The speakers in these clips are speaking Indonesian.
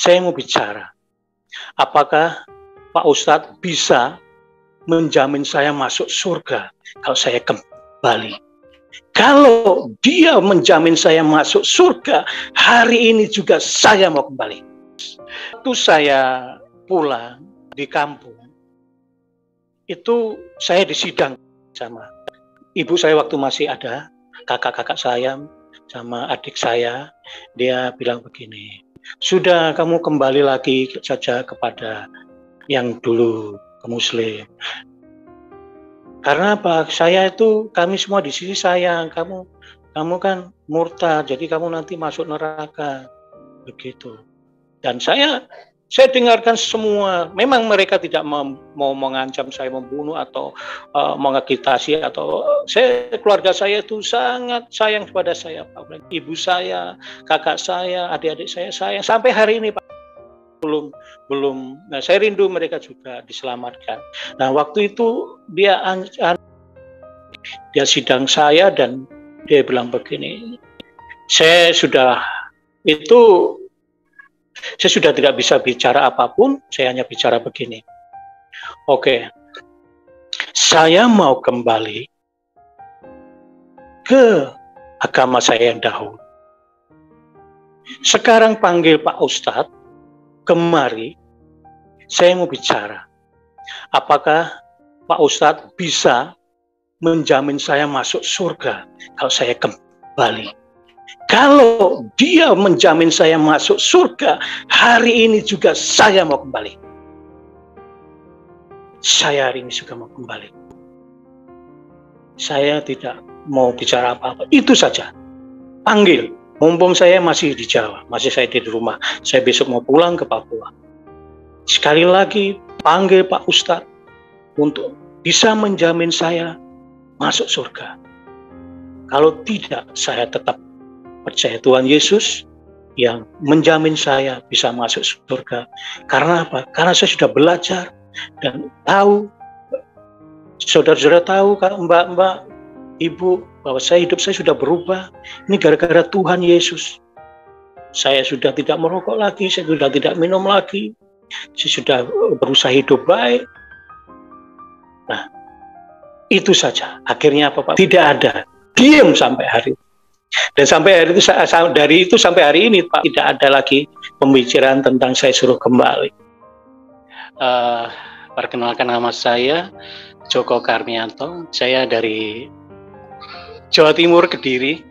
saya mau bicara. Apakah Pak Ustadz bisa menjamin saya masuk surga kalau saya kembali? Kalau dia menjamin saya masuk surga, hari ini juga saya mau kembali. Waktu saya pulang di kampung, itu saya disidang sama ibu saya waktu masih ada, kakak-kakak saya sama adik saya. Dia bilang begini, sudah kamu kembali lagi saja kepada yang dulu ke Muslim. Karena apa? Kami semua di sini sayang, kamu kan murtad, jadi kamu nanti masuk neraka, begitu. Dan saya dengarkan semua. Memang mereka tidak mau mengancam saya membunuh atau mengagitasi atau keluarga saya itu sangat sayang kepada saya, Pak. Ibu saya, kakak saya, adik-adik saya sayang sampai hari ini, Pak. Belum. Nah, saya rindu mereka juga diselamatkan. Nah, waktu itu dia sidang saya dan dia bilang begini, saya sudah tidak bisa bicara apapun, saya hanya bicara begini. Oke, saya mau kembali ke agama saya yang dahulu. Sekarang panggil Pak Ustadz kemari, saya mau bicara. Apakah Pak Ustadz bisa menjamin saya masuk surga kalau saya kembali? Kalau dia menjamin saya masuk surga, hari ini juga saya mau kembali. Saya hari ini juga mau kembali. Saya tidak mau bicara apa-apa, itu saja. Panggil. Mumpung saya masih di Jawa, saya di rumah. Saya besok mau pulang ke Papua. Sekali lagi, panggil Pak Ustadz untuk bisa menjamin saya masuk surga. Kalau tidak, saya tetap percaya Tuhan Yesus yang menjamin saya bisa masuk surga. Karena apa? Karena saya sudah belajar dan tahu, saudara-saudara tahu, mbak-mbak, ibu, bahwa hidup saya sudah berubah. Ini gara-gara Tuhan Yesus. Saya sudah tidak merokok lagi, saya sudah tidak minum lagi, saya sudah berusaha hidup baik. Nah, itu saja. Akhirnya apa, Pak? Tidak ada. Diam sampai hari ini. Dan dari itu sampai hari ini, Pak, tidak ada lagi pembicaraan tentang saya suruh kembali. Perkenalkan, nama saya Joko Karmianto. Saya dari Jawa Timur, Kediri.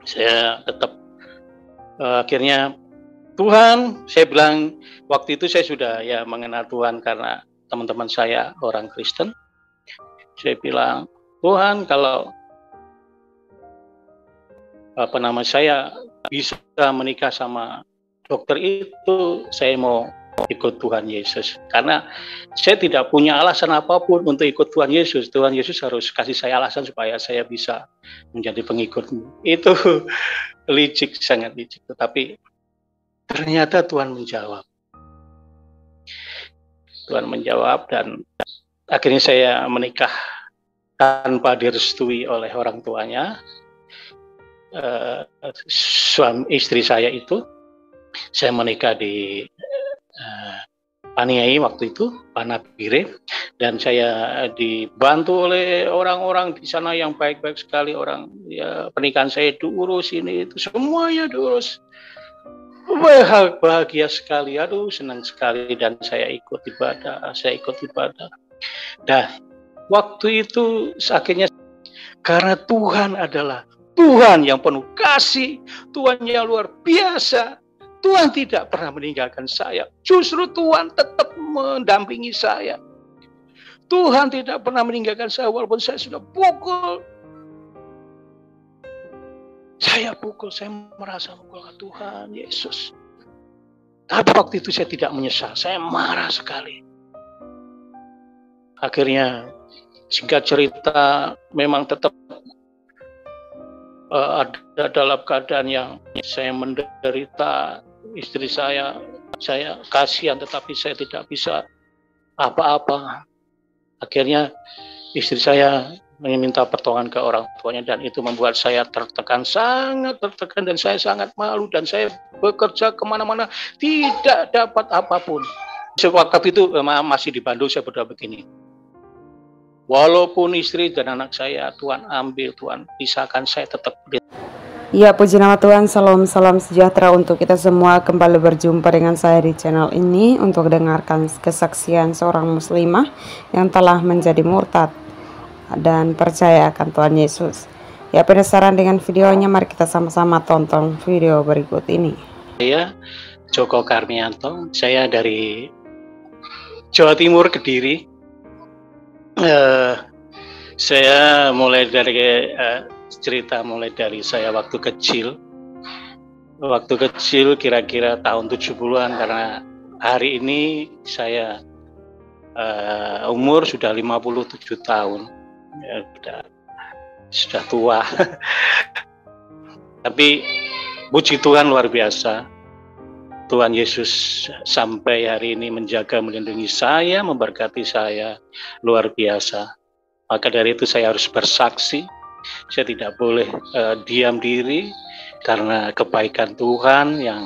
Saya tetap akhirnya Tuhan, saya bilang waktu itu saya sudah mengenal Tuhan karena teman-teman saya orang Kristen. Saya bilang, Tuhan, kalau saya bisa menikah sama dokter itu, saya mau ikut Tuhan Yesus. Karena saya tidak punya alasan apapun untuk ikut Tuhan Yesus. Tuhan Yesus harus kasih saya alasan supaya saya bisa menjadi pengikutmu. Itu licik, sangat licik. Tetapi ternyata Tuhan menjawab. Tuhan menjawab dan akhirnya saya menikah tanpa direstui oleh orang tuanya. Istri saya itu, saya menikah di Paniai waktu itu, Panabire, dan saya dibantu oleh orang-orang di sana yang baik-baik sekali. Orang pernikahan saya diurus, ini itu semuanya diurus. Bahagia sekali, aduh senang sekali, dan saya ikut ibadah. Dan waktu itu akhirnya, karena Tuhan adalah Tuhan yang penuh kasih, Tuhan yang luar biasa. Tuhan tidak pernah meninggalkan saya. Justru Tuhan tetap mendampingi saya. Tuhan tidak pernah meninggalkan saya walaupun saya sudah pukul. Saya merasa mukul Tuhan Yesus. Tapi waktu itu saya tidak menyesal. Saya marah sekali. Akhirnya, singkat cerita, memang tetap ada dalam keadaan yang saya menderita. Istri saya kasihan, tetapi saya tidak bisa apa-apa. Akhirnya istri saya meminta pertolongan ke orang tuanya, dan itu membuat saya tertekan, sangat tertekan, dan saya sangat malu, dan saya bekerja kemana-mana tidak dapat apapun. Waktu itu masih di Bandung, saya berdoa begini, walaupun istri dan anak saya Tuhan ambil, Tuhan pisahkan, saya tetap. Ya, puji nama Tuhan. Salam sejahtera untuk kita semua. Kembali berjumpa dengan saya di channel ini untuk dengarkan kesaksian seorang muslimah yang telah menjadi murtad dan percaya akan Tuhan Yesus. Ya, penasaran dengan videonya? Mari kita sama-sama tonton video berikut ini. Saya Joko Karmianto, saya dari Jawa Timur, Kediri. Saya mulai dari cerita mulai dari saya waktu kecil kira-kira tahun 70-an, karena hari ini saya umur sudah 57 tahun, ya, sudah tua. Tapi puji Tuhan luar biasa, Tuhan Yesus sampai hari ini menjaga, melindungi saya, memberkati saya luar biasa. Maka dari itu saya harus bersaksi. Saya tidak boleh diam diri, karena kebaikan Tuhan yang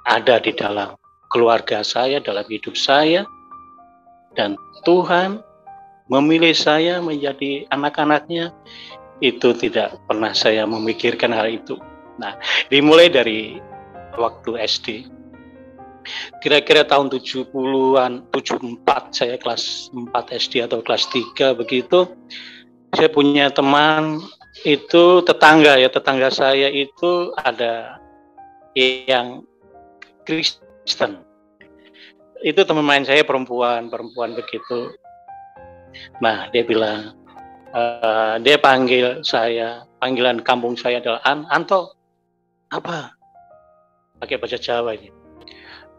ada di dalam keluarga saya, dalam hidup saya, dan Tuhan memilih saya menjadi anak-anaknya. Itu tidak pernah saya memikirkan hal itu. Nah, dimulai dari waktu SD, kira-kira tahun 70-an, 74, saya kelas 4 SD atau kelas 3 begitu. Saya punya teman, itu tetangga saya itu ada yang Kristen. Itu teman main saya perempuan begitu. Nah, dia bilang, dia panggil saya, panggilan kampung saya adalah Anto. Apa? Pakai bahasa Jawa ini.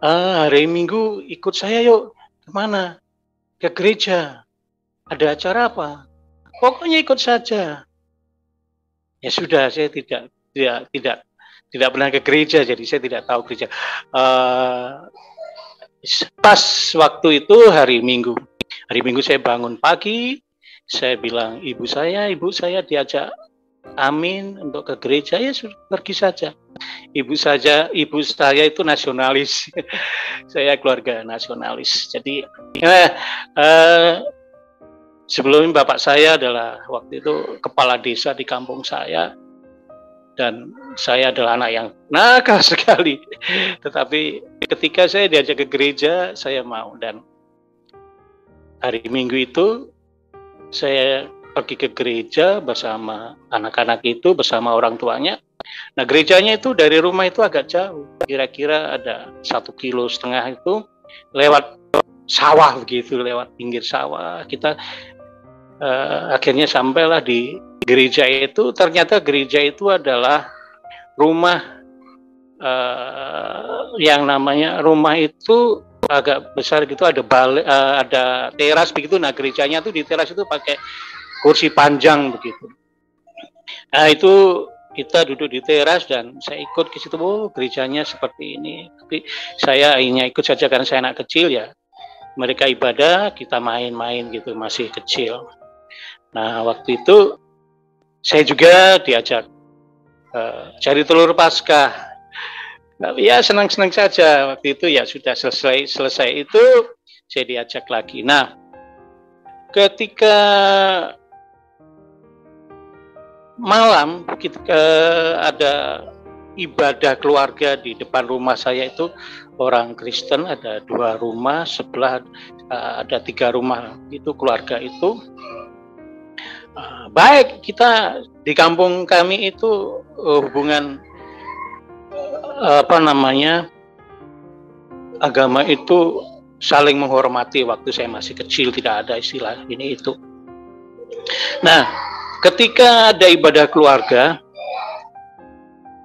Hari Minggu ikut saya yuk. Kemana? Ke gereja. Ada acara apa? Pokoknya ikut saja. Ya sudah, saya tidak pernah ke gereja, jadi saya tidak tahu gereja. Pas waktu itu hari Minggu saya bangun pagi, saya bilang ibu saya diajak Amin untuk ke gereja, ya sudah pergi saja. Ibu saya itu nasionalis. Saya keluarga nasionalis. Jadi sebelumnya bapak saya adalah waktu itu kepala desa di kampung saya, dan saya adalah anak yang nakal sekali. Tetapi ketika saya diajak ke gereja, saya mau, dan hari Minggu itu saya pergi ke gereja bersama anak-anak itu, bersama orang tuanya. Nah, gerejanya itu dari rumah itu agak jauh, kira-kira ada 1,5 kilo itu, lewat sawah begitu, lewat pinggir sawah. Kita akhirnya sampailah di gereja itu. Ternyata gereja itu adalah rumah yang namanya rumah itu agak besar gitu, ada ada teras begitu. Nah, gerejanya tuh di teras itu pakai kursi panjang begitu. Nah, itu kita duduk di teras dan saya ikut ke situ. Oh, gerejanya seperti ini. Tapi saya hanya ikut saja karena saya anak kecil ya. Mereka ibadah, kita main-main gitu, masih kecil. Nah, waktu itu saya juga diajak cari telur Paskah. Nah, ya senang-senang saja waktu itu, ya sudah selesai itu saya diajak lagi. Nah, ketika malam kita ada ibadah keluarga di depan rumah saya itu orang Kristen, ada 2 rumah, sebelah ada 3 rumah itu keluarga itu. Baik, kita di kampung kami itu hubungan agama itu saling menghormati. Waktu saya masih kecil tidak ada istilah ini itu. Nah, ketika ada ibadah keluarga,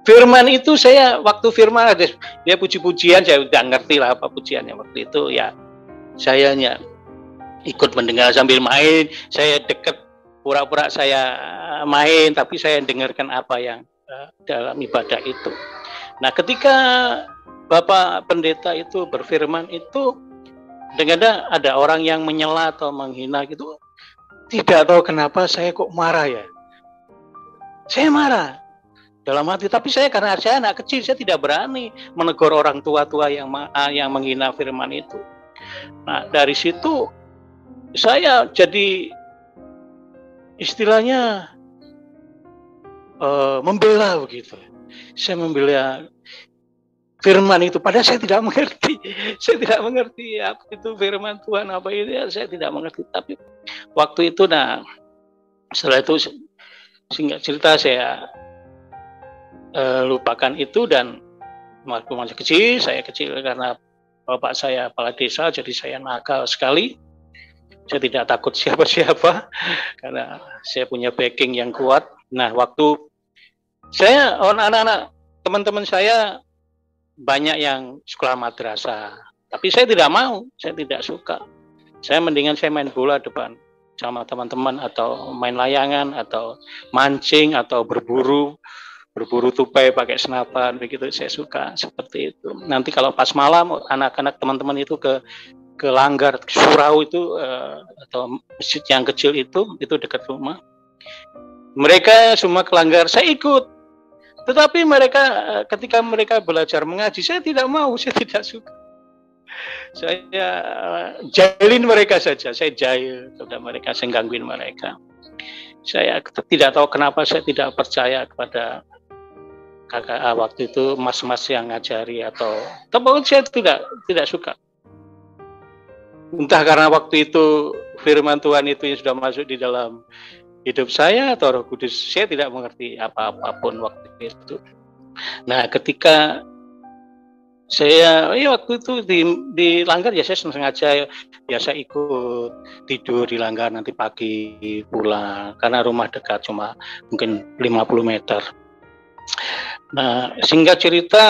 firman itu saya waktu firman ada dia puji-pujian, saya udah ngerti lah apa pujiannya waktu itu ya. Saya hanya ikut mendengar sambil main, saya dekat, pura-pura saya main, tapi saya dengarkan apa yang dalam ibadah itu. Nah, ketika Bapak Pendeta itu berfirman itu, dengar ada orang yang menyela atau menghina gitu, tidak tahu kenapa saya kok marah ya. Saya marah dalam hati, tapi karena saya anak kecil, saya tidak berani menegur orang tua-tua yang menghina firman itu. Nah, dari situ saya jadi istilahnya membela begitu. Saya membela firman itu, padahal saya tidak mengerti. Saya tidak mengerti apa itu firman Tuhan, apa itu, saya tidak mengerti. Tapi waktu itu, nah setelah itu singkat cerita saya lupakan itu. Dan waktu masih kecil, saya kecil karena bapak saya kepala desa, jadi saya nakal sekali. Saya tidak takut siapa-siapa karena saya punya backing yang kuat. Nah, waktu saya, anak-anak teman-teman saya banyak yang sekolah madrasah, tapi saya tidak mau, saya tidak suka. Saya mendingan saya main bola depan sama teman-teman, atau main layangan, atau mancing, atau berburu tupai pakai senapan begitu. Saya suka seperti itu. Nanti kalau pas malam anak-anak teman-teman itu ke langgar surau itu, atau masjid yang kecil itu dekat rumah. Mereka semua ke langgar, saya ikut. Tetapi mereka, ketika mereka belajar mengaji, saya tidak mau, saya tidak suka. Saya jahilin mereka saja, saya jahil kepada mereka, saya gangguin mereka. Saya tidak tahu kenapa saya tidak percaya kepada kakak waktu itu, mas-mas yang ngajari, tapi saya tidak suka. Entah karena waktu itu firman Tuhan itu yang sudah masuk di dalam hidup saya, atau Roh Kudus, saya tidak mengerti apa-apapun waktu itu. Nah, ketika saya waktu itu di langgar, ya saya sengaja biasa ikut tidur di langgar, nanti pagi pulang karena rumah dekat, cuma mungkin 50 meter. Nah, singkat cerita,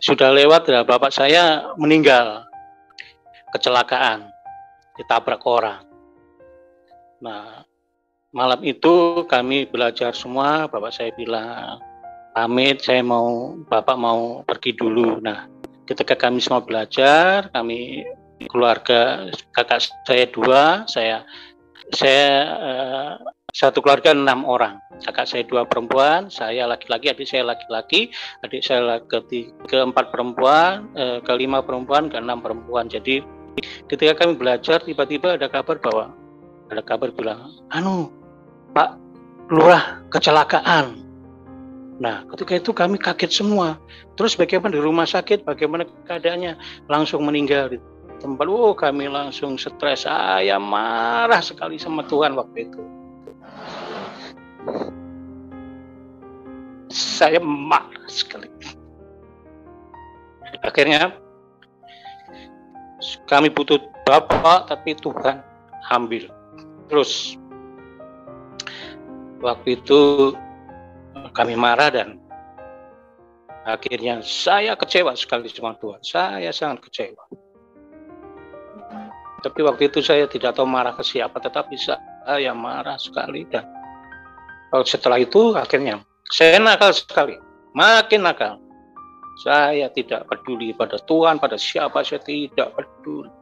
sudah lewat, ya, bapak saya meninggal kecelakaan, ditabrak orang. Nah, malam itu kami belajar semua, bapak saya bilang, pamit, bapak mau pergi dulu. Nah, ketika kami semua belajar, kami keluarga, kakak saya 2, saya satu keluarga 6 orang. Kakak saya 2 perempuan, saya laki-laki, adik saya laki-laki, adik saya ke-4 perempuan, ke-5 perempuan, ke-6 perempuan. Jadi ketika kami belajar, tiba-tiba ada kabar bilang, Pak Lurah kecelakaan. Nah, ketika itu kami kaget semua. Terus bagaimana di rumah sakit, bagaimana keadaannya? Langsung meninggal di tempat. Kami langsung stres. Saya marah sekali sama Tuhan waktu itu. Saya marah sekali. Akhirnya kami butuh Bapak, tapi Tuhan ambil. Terus waktu itu kami marah, dan akhirnya saya kecewa sekali sama Tuhan. Saya sangat kecewa. Tapi waktu itu saya tidak tahu marah ke siapa, tetapi saya marah sekali. Dan setelah itu akhirnya saya nakal sekali, makin nakal. Saya tidak peduli pada Tuhan, pada siapa, saya tidak peduli.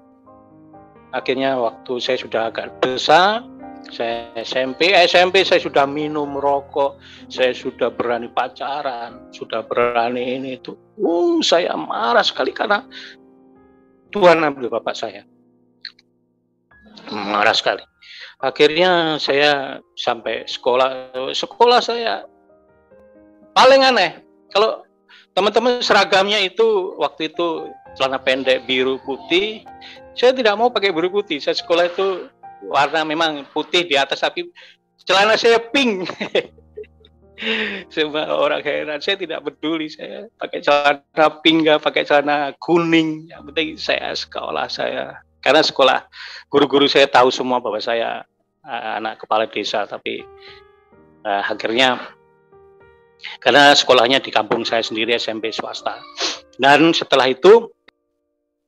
Akhirnya waktu saya sudah agak besar, saya SMP saya sudah minum rokok, saya sudah berani pacaran, sudah berani ini itu. Saya marah sekali karena Tuhan ambil bapak saya. Marah sekali. Akhirnya saya sampai sekolah saya paling aneh. Kalau teman-teman seragamnya itu waktu itu celana pendek biru putih, saya tidak mau pakai biru putih. Saya sekolah itu warna memang putih di atas, tapi celana saya pink. Semua orang heran, saya tidak peduli, saya pakai celana pink, gak pakai celana kuning, yang penting saya sekolah saya. Karena sekolah guru-guru saya tahu semua bahwa saya anak kepala desa, tapi akhirnya karena sekolahnya di kampung saya sendiri, SMP swasta. Dan setelah itu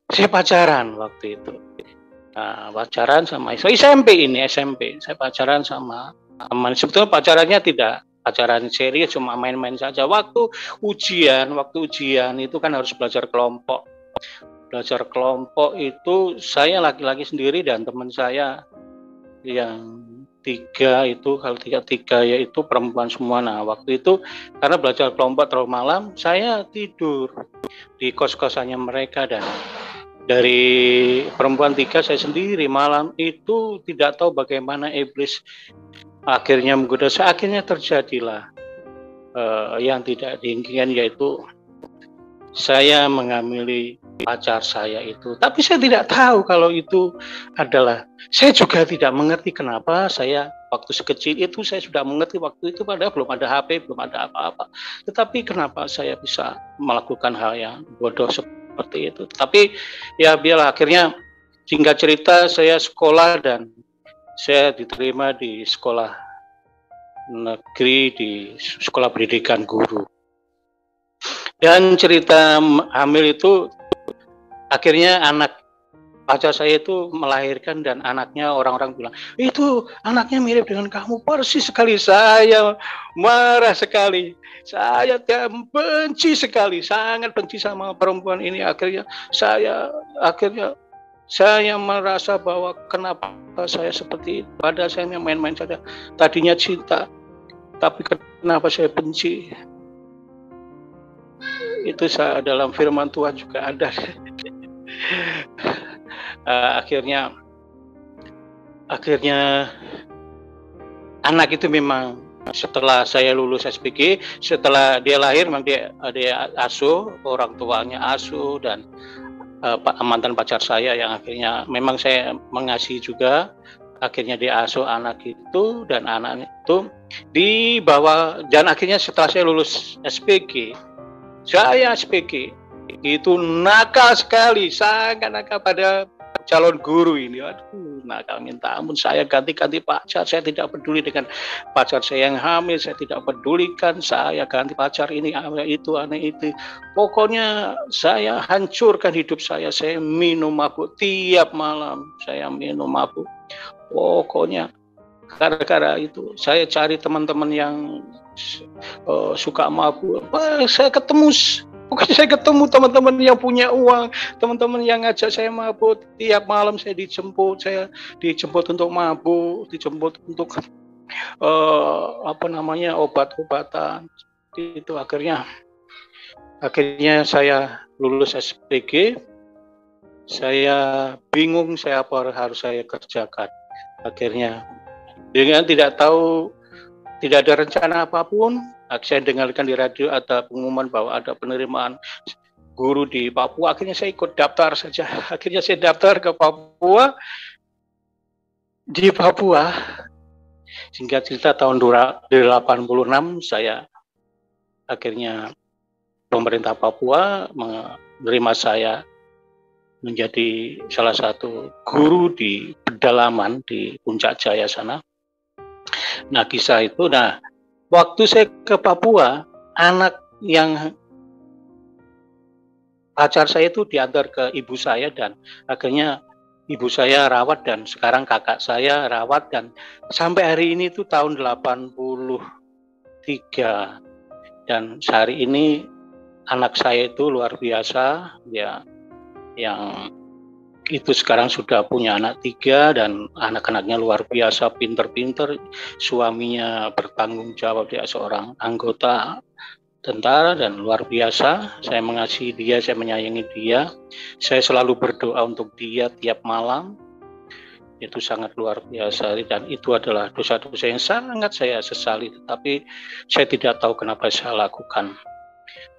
saya pacaran waktu itu. Pacaran sama SMP. Saya pacaran sama teman. Sebetulnya pacarannya tidak pacaran serius, cuma main-main saja. Waktu ujian itu kan harus belajar kelompok. Belajar kelompok itu saya laki-laki sendiri dan teman saya yang tiga itu, kalau tiga yaitu perempuan semua. Nah, waktu itu karena belajar kelompok terlalu malam, saya tidur di kos-kosannya mereka, dan dari perempuan tiga saya sendiri. Malam itu tidak tahu bagaimana iblis akhirnya menggoda saya. Akhirnya terjadilah yang tidak diinginkan, yaitu saya mengamili pacar saya itu. Tapi saya tidak tahu kalau itu adalah, saya juga tidak mengerti kenapa saya waktu sekecil itu saya sudah mengerti waktu itu, padahal belum ada HP, belum ada apa-apa. Tetapi kenapa saya bisa melakukan hal yang bodoh seperti itu. Tapi ya biarlah, akhirnya singkat cerita saya sekolah dan saya diterima di sekolah negeri, di sekolah pendidikan guru. Dan cerita hamil itu akhirnya anak pacar saya itu melahirkan, dan anaknya orang-orang bilang, itu anaknya mirip dengan kamu persis sekali. Saya marah sekali, saya benci sekali, sangat benci sama perempuan ini. Akhirnya saya merasa bahwa kenapa saya seperti itu, padahal saya main-main saja. Tadinya cinta, tapi kenapa saya benci. Itu dalam firman Tuhan juga ada. Akhirnya anak itu memang setelah saya lulus SPG, setelah dia lahir memang dia asuh, orang tuanya asuh, dan mantan pacar saya yang akhirnya memang saya mengasihi juga. Akhirnya dia asuh anak itu, dan anak itu dibawa, dan akhirnya setelah saya lulus SPG, saya SPG itu nakal sekali, sangat nakal pada calon guru ini. Aduh, nakal minta ampun. Saya ganti-ganti pacar, saya tidak peduli dengan pacar saya yang hamil, saya tidak pedulikan, saya ganti pacar ini, itu, aneh itu. Pokoknya saya hancurkan hidup saya minum mabuk tiap malam, saya minum mabuk. Pokoknya gara-gara itu saya cari teman-teman yang suka mabuk. Saya ketemu teman-teman yang punya uang, teman-teman yang ngajak saya mabuk. Tiap malam saya dijemput untuk mabuk, dijemput untuk obat-obatan. Itu akhirnya saya lulus SPG. Saya bingung apa harus saya kerjakan. Akhirnya dengan tidak ada rencana apapun, saya dengarkan di radio ada pengumuman bahwa ada penerimaan guru di Papua. Akhirnya saya ikut daftar saja. Akhirnya saya daftar ke Papua. Di Papua, singkat cerita tahun 86 saya akhirnya pemerintah Papua menerima saya menjadi salah satu guru di pedalaman di Puncak Jaya sana. Nah, kisah itu, waktu saya ke Papua, anak yang pacar saya itu diantar ke ibu saya, dan akhirnya ibu saya rawat, dan sekarang kakak saya rawat, dan sampai hari ini itu tahun 83, dan sehari ini anak saya itu luar biasa, ya, yang itu sekarang sudah punya anak 3, dan anak-anaknya luar biasa, pinter-pinter. Suaminya bertanggung jawab, dia seorang anggota tentara dan luar biasa. Saya mengasihi dia, saya menyayangi dia. Saya selalu berdoa untuk dia tiap malam. Itu sangat luar biasa, dan itu adalah dosa-dosa yang sangat saya sesali, tetapi saya tidak tahu kenapa saya lakukan.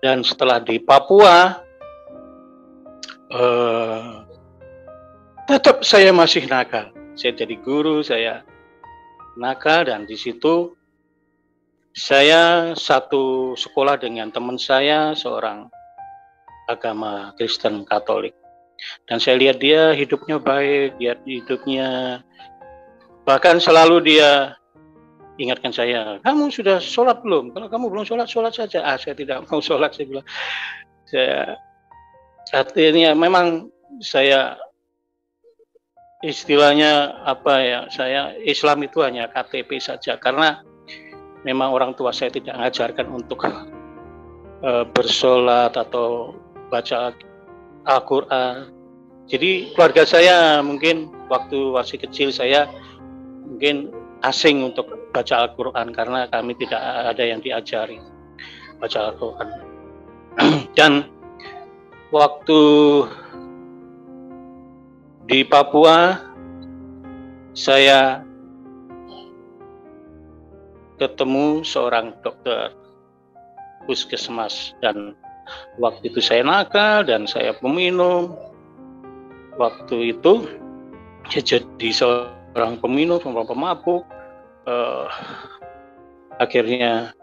Dan setelah di Papua, tetap saya masih nakal. Saya jadi guru, saya nakal, dan di situ saya satu sekolah dengan teman saya, seorang agama Kristen Katolik. Dan saya lihat dia hidupnya baik, dia hidupnya, bahkan selalu dia ingatkan saya, kamu sudah sholat belum? Kalau kamu belum sholat, sholat saja. Saya tidak mau sholat, saya bilang. Artinya memang saya istilahnya saya Islam itu hanya KTP saja, karena memang orang tua saya tidak mengajarkan untuk bersolat atau baca Al-Quran. Jadi keluarga saya mungkin waktu masih kecil saya mungkin asing untuk baca Al-Quran karena kami tidak ada yang diajari baca Al-Quran. Dan waktu di Papua saya ketemu seorang dokter puskesmas, dan waktu itu saya nakal dan saya peminum. Waktu itu saya jadi seorang peminum, seorang pemabuk. Akhirnya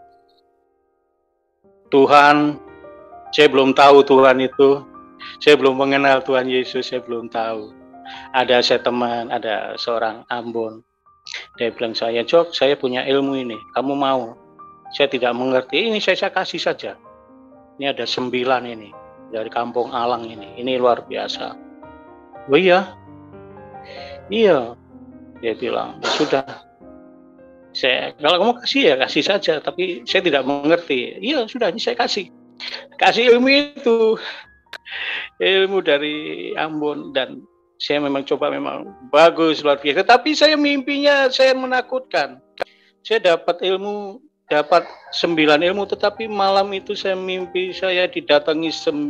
Tuhan, saya belum tahu Tuhan itu, saya belum mengenal Tuhan Yesus, saya belum tahu. Ada saya teman, ada seorang Ambon, dia bilang saya, Jok, saya punya ilmu ini, kamu mau? Saya tidak mengerti, ini saya kasih saja. Ini ada 9 ini, dari Kampung Alang ini luar biasa. Oh iya, dia bilang, ya sudah. Kalau kamu kasih ya kasih saja, tapi saya tidak mengerti. Iya sudah, ini saya kasih ilmu itu, ilmu dari Ambon, dan saya memang coba, memang bagus, luar biasa. Tapi saya mimpinya saya menakutkan. Saya dapat 9 ilmu, tetapi malam itu saya mimpi saya didatangi 9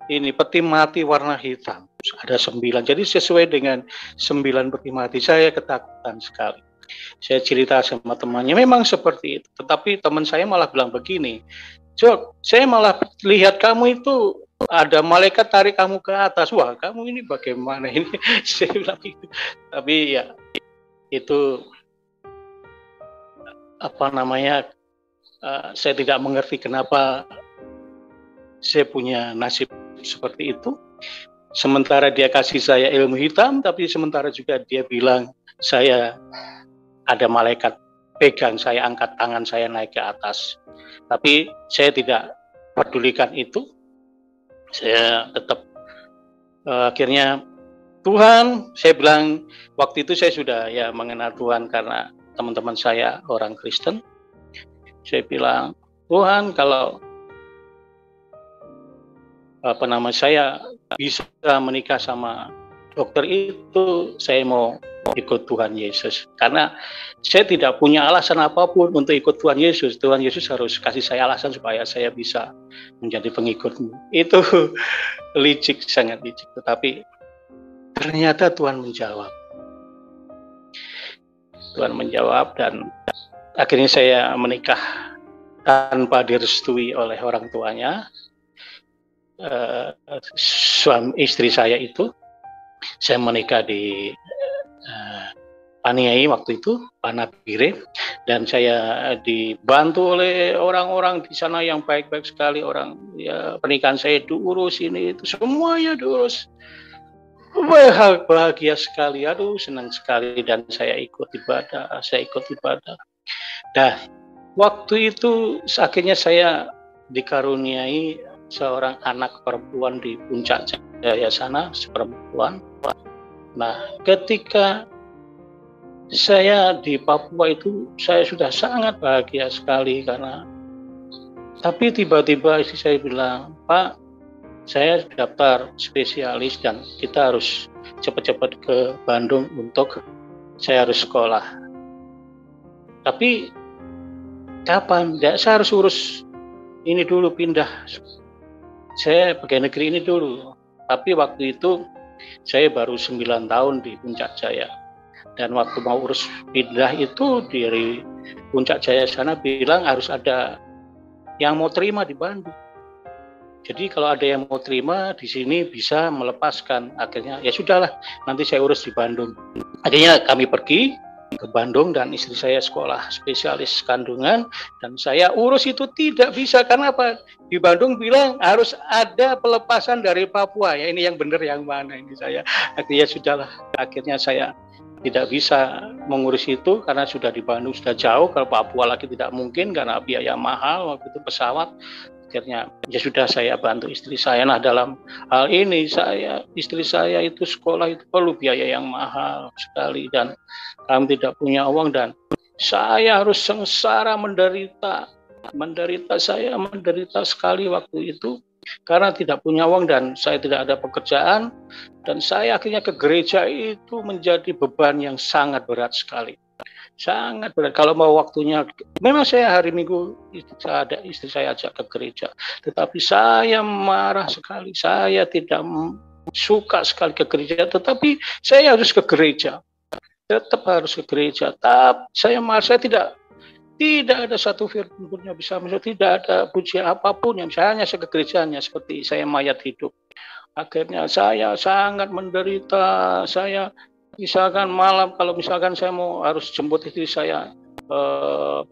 ini peti mati warna hitam. Ada 9, jadi sesuai dengan 9 peti mati. Saya ketakutan sekali. Saya cerita sama temannya, memang seperti itu. Tetapi teman saya malah bilang begini, Jok, saya malah lihat kamu itu ada malaikat tarik kamu ke atas. Wah, kamu ini bagaimana ini? Saya bilang gitu. Tapi ya itu saya tidak mengerti kenapa saya punya nasib seperti itu. Sementara dia kasih saya ilmu hitam, tapi sementara juga dia bilang saya ada malaikat pegang saya, angkat tangan saya naik ke atas. Tapi saya tidak pedulikan itu. Saya tetap akhirnya Tuhan, saya bilang waktu itu saya sudah ya mengenal Tuhan karena teman-teman saya orang Kristen. Saya bilang, Tuhan, kalau saya bisa menikah sama dokter itu, saya mau ikut Tuhan Yesus. Karena saya tidak punya alasan apapun untuk ikut Tuhan Yesus. Tuhan Yesus harus kasih saya alasan supaya saya bisa menjadi pengikut-Mu. Itu licik, sangat licik. Tetapi ternyata Tuhan menjawab. Tuhan menjawab, dan akhirnya saya menikah tanpa direstui oleh orang tuanya. Suami istri saya itu, saya menikah di Paniai waktu itu, Panabire, dan saya dibantu oleh orang-orang di sana yang baik-baik sekali. Orang ya, pernikahan saya diurus, ini itu semuanya diurus. Bahagia sekali, aduh senang sekali, dan saya ikut ibadah. Nah, waktu itu akhirnya saya dikaruniai seorang anak perempuan di Puncak Jaya sana, perempuan. Nah, ketika saya di Papua itu, saya sudah sangat bahagia sekali tapi tiba-tiba istri saya bilang, Pak, saya daftar spesialis dan kita harus cepat-cepat ke Bandung untuk saya harus sekolah. Tapi kapan? Ya, saya harus urus ini dulu, pindah. Saya pegawai negeri ini dulu. Tapi waktu itu saya baru 9 tahun di Puncak Jaya. Dan waktu mau urus pindah itu dari Puncak Jaya sana bilang harus ada yang mau terima di Bandung. Jadi kalau ada yang mau terima di sini bisa melepaskan. Akhirnya ya sudahlah, nanti saya urus di Bandung. Akhirnya kami pergi ke Bandung dan istri saya sekolah spesialis kandungan, dan saya urus itu tidak bisa. Karena apa? Di Bandung bilang harus ada pelepasan dari Papua. Ya ini yang benar yang mana ini saya. Akhirnya sudahlah. Akhirnya saya tidak bisa mengurus itu karena sudah di Bandung sudah jauh. Kalau Papua lagi tidak mungkin karena biaya mahal waktu itu pesawat. Akhirnya ya sudah, saya bantu istri saya. Nah, dalam hal ini istri saya itu sekolah itu perlu biaya yang mahal sekali, dan kami tidak punya uang, dan saya harus sengsara menderita. Saya menderita sekali waktu itu karena tidak punya uang dan saya tidak ada pekerjaan, dan saya akhirnya ke gereja itu menjadi beban yang sangat berat sekali. sangat berat. Kalau mau waktunya, memang saya hari Minggu istri saya ajak ke gereja, tetapi saya marah sekali. Saya tidak suka sekali ke gereja, tetapi saya harus ke gereja. Tetap harus ke gereja. Tapi saya marah, saya tidak ada satu firman pun yang bisa masuk, tidak ada pujian apapun yang saya hanya ke gerejanya seperti saya mayat hidup. Akhirnya saya sangat menderita. Saya misalkan malam, kalau misalkan saya mau harus jemput istri saya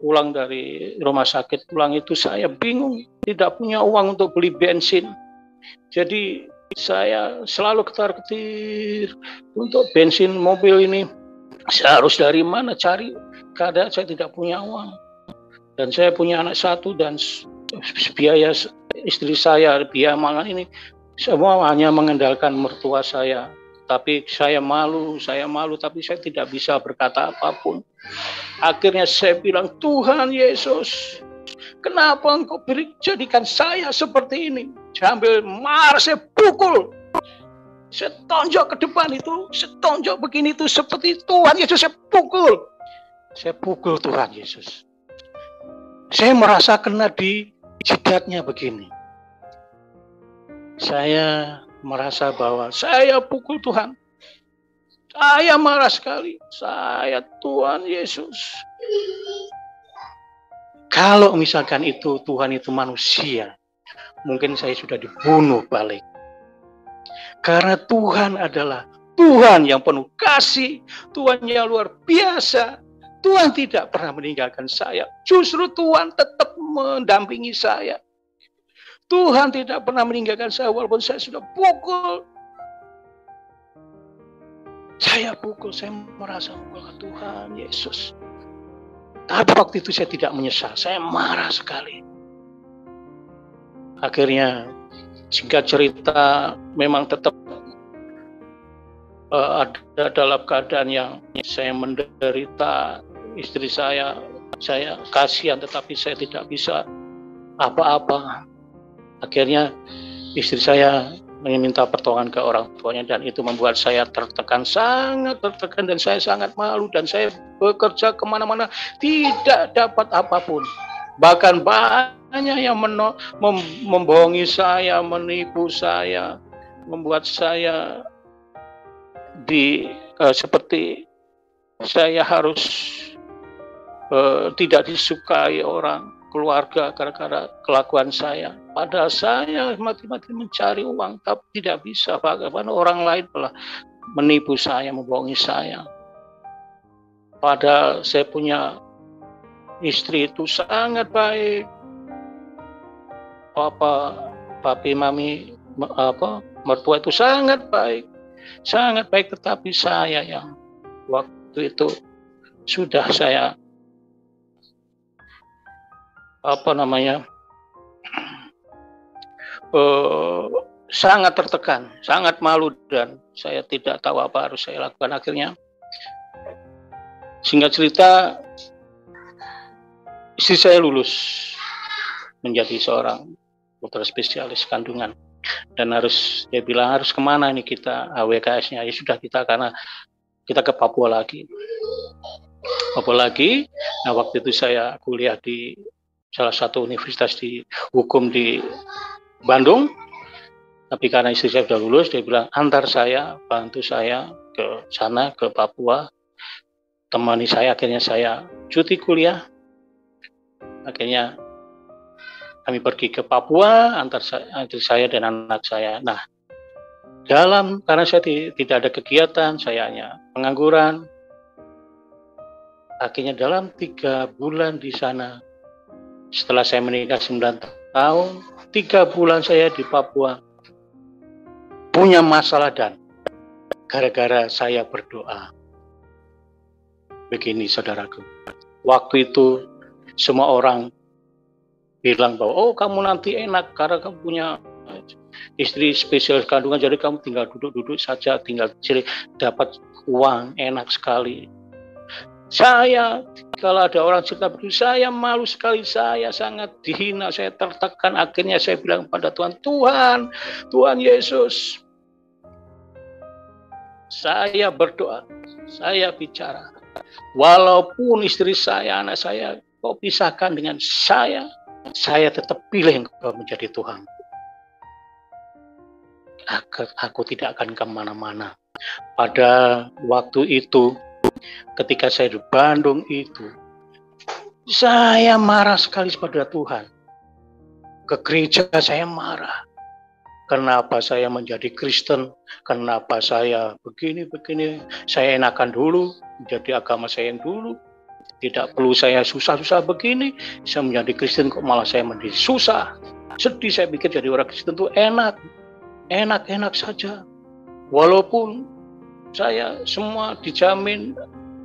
pulang dari rumah sakit, pulang itu saya bingung, tidak punya uang untuk beli bensin. Jadi saya selalu ketar-ketir untuk bensin mobil ini. Saya harus dari mana cari, karena saya tidak punya uang. Dan saya punya anak satu, dan biaya istri saya, biaya makan ini semua hanya mengandalkan mertua saya. Tapi saya malu, tapi saya tidak bisa berkata apapun. Akhirnya saya bilang, Tuhan Yesus, kenapa Engkau jadikan saya seperti ini? Sambil marah saya pukul. Saya tonjok ke depan itu, saya tonjok begini itu seperti Tuhan Yesus, saya pukul. Saya pukul Tuhan Yesus. Saya merasa kena di jidatnya begini. Saya merasa bahwa saya pukul Tuhan. Saya marah sekali. Saya Tuhan Yesus. Kalau misalkan itu Tuhan itu manusia, mungkin saya sudah dibunuh balik. Karena Tuhan adalah Tuhan yang penuh kasih, Tuhan yang luar biasa. Tuhan tidak pernah meninggalkan saya. Justru Tuhan tetap mendampingi saya. Tuhan tidak pernah meninggalkan saya walaupun saya sudah pukul. Saya merasa pukul Tuhan Yesus. Tapi waktu itu saya tidak menyesal, saya marah sekali. Akhirnya, singkat cerita, memang tetap ada dalam keadaan yang saya menderita. Istri saya kasihan, tetapi saya tidak bisa apa-apa. Akhirnya istri saya meminta pertolongan ke orang tuanya, dan itu membuat saya tertekan, sangat tertekan, dan saya sangat malu, dan saya bekerja kemana-mana tidak dapat apapun. Bahkan banyak yang membohongi saya, menipu saya, membuat saya seperti saya harus tidak disukai orang, keluarga, gara-gara kelakuan saya. Padahal saya mati-mati mencari uang, tapi tidak bisa. Bagaimana orang lain telah menipu saya, membohongi saya. Padahal saya punya istri itu sangat baik. Papi, mami, mertua itu sangat baik. Sangat baik, tetapi saya yang waktu itu sudah saya sangat tertekan, sangat malu, dan saya tidak tahu apa harus saya lakukan. Akhirnya, singkat cerita, istri saya lulus menjadi seorang dokter spesialis kandungan, dan dia bilang harus kemana nih kita AWKS-nya? Ya sudah, karena kita ke Papua lagi. Nah, waktu itu saya kuliah di salah satu universitas di hukum di Bandung. Tapi karena istri saya sudah lulus, dia bilang bantu saya ke sana, ke Papua, temani saya. Akhirnya saya cuti kuliah. Akhirnya kami pergi ke Papua, antara saya dan anak saya. Nah, karena saya tidak ada kegiatan, saya hanya pengangguran. Akhirnya dalam 3 bulan di sana, setelah saya menikah 9 tahun, 3 bulan saya di Papua punya masalah, dan gara-gara saya berdoa. Begini saudaraku, waktu itu semua orang bilang bahwa kamu nanti enak karena kamu punya istri spesialis kandungan, jadi kamu tinggal duduk-duduk saja, tinggal dapat uang, enak sekali. Saya, kalau ada orang cerita begitu, saya malu sekali, saya sangat dihina, saya tertekan. Akhirnya saya bilang pada Tuhan Yesus, saya berdoa, saya bicara, Walaupun istri saya, anak saya, kau pisahkan dengan saya tetap pilih engkau menjadi Tuhan. Aku tidak akan kemana-mana. Pada waktu itu, ketika saya di Bandung itu, saya marah sekali pada Tuhan. Ke gereja saya marah. Kenapa saya menjadi Kristen? Kenapa saya begini? Saya enakan dulu, menjadi agama saya yang dulu. Tidak perlu saya susah-susah begini. Saya menjadi Kristen kok malah saya menjadi susah. Sedih, saya pikir jadi orang Kristen itu enak saja. Walaupun saya semua dijamin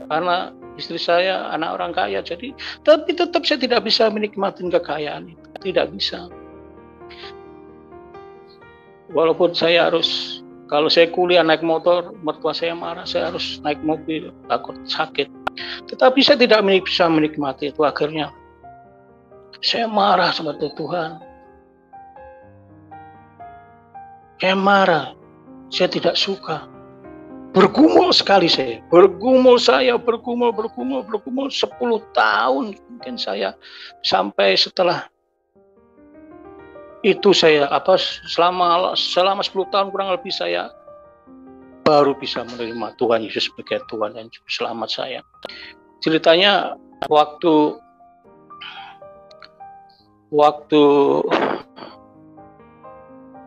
karena istri saya anak orang kaya, tapi tetap saya tidak bisa menikmati kekayaan itu. Tidak bisa. Walaupun saya harus, kalau saya kuliah naik motor, mertua saya marah, saya harus naik mobil, takut sakit. Tetapi saya tidak bisa menikmati itu. Akhirnya saya marah seperti Tuhan. Saya marah, saya tidak suka. Bergumul sekali saya. Bergumul 10 tahun. Mungkin saya sampai setelah itu saya selama 10 tahun kurang lebih saya baru bisa menerima Tuhan Yesus sebagai Tuhan dan Juru Selamat saya. Ceritanya waktu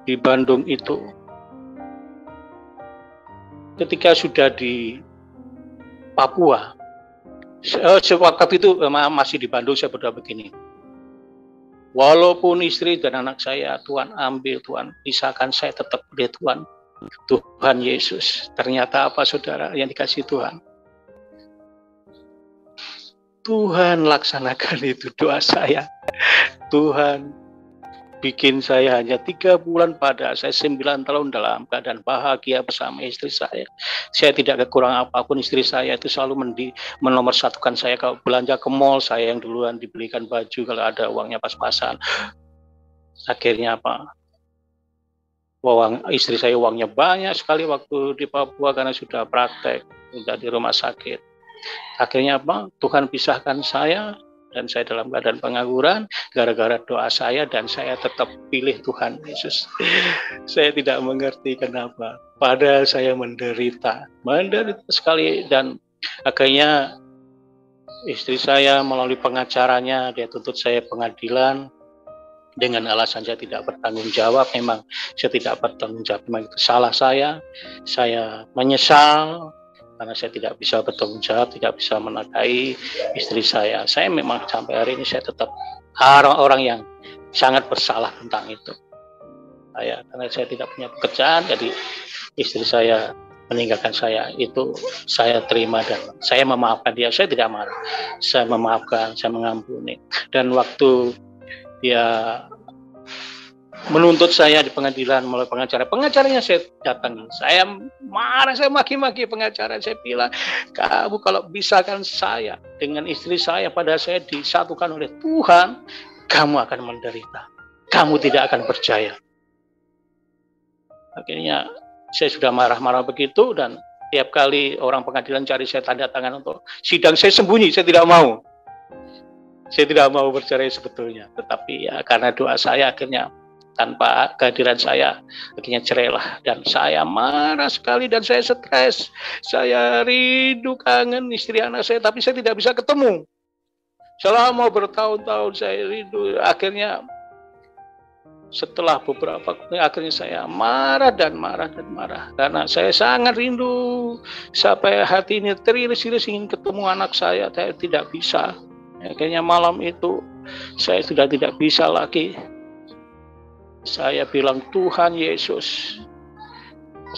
di Bandung itu, ketika sudah di Papua, waktu itu masih di Bandung, saya berdoa begini. Walaupun istri dan anak saya Tuhan ambil, Tuhan pisahkan, saya tetap pilih Tuhan Yesus. Ternyata apa saudara yang dikasih Tuhan? Tuhan laksanakan itu doa saya. Tuhan bikin saya hanya 3 bulan pada saya 9 tahun dalam keadaan bahagia bersama istri saya. Saya tidak kekurangan apapun. Istri saya itu selalu menomorsatukan saya. Kalau belanja ke mall, saya yang duluan dibelikan baju kalau ada uangnya pas-pasan. Akhirnya istri saya uangnya banyak sekali waktu di Papua karena sudah praktek, sudah di rumah sakit. Akhirnya Tuhan pisahkan saya dan saya dalam keadaan pengangguran gara-gara doa saya, dan saya tetap pilih Tuhan Yesus. Saya tidak mengerti kenapa. Padahal saya menderita sekali, dan akhirnya istri saya melalui pengacaranya dia tuntut saya pengadilan dengan alasan saya tidak bertanggung jawab. Memang saya tidak bertanggung jawab, memang itu salah saya. Saya menyesal karena saya tidak bisa bertanggung jawab, tidak bisa menafkahi istri saya. Saya memang sampai hari ini saya tetap orang yang sangat bersalah tentang itu. Karena saya tidak punya pekerjaan, jadi istri saya meninggalkan saya, itu saya terima dan saya memaafkan dia. Saya tidak marah, saya memaafkan, saya mengampuni. Dan waktu dia menuntut saya di pengadilan melalui pengacaranya saya datangi. Saya marah, saya maki-maki pengacara. Saya bilang, kamu kalau pisahkan saya dengan istri saya, padahal saya disatukan oleh Tuhan, kamu akan menderita. Kamu tidak akan percaya. Akhirnya saya sudah marah-marah begitu, dan tiap kali orang pengadilan cari saya tanda tangan untuk sidang, saya sembunyi, saya tidak mau. Saya tidak mau bercerai sebetulnya. Tetapi karena doa saya akhirnya tanpa kehadiran saya akhirnya cerailah, dan saya marah sekali dan saya stres. Saya rindu, kangen istri anak saya, tapi saya tidak bisa ketemu. Selama bertahun-tahun saya rindu. Akhirnya setelah beberapa akhirnya saya marah karena saya sangat rindu sampai hati ini teriris-iris ingin ketemu anak saya tidak bisa. Akhirnya malam itu saya sudah tidak bisa lagi. Saya bilang, Tuhan Yesus,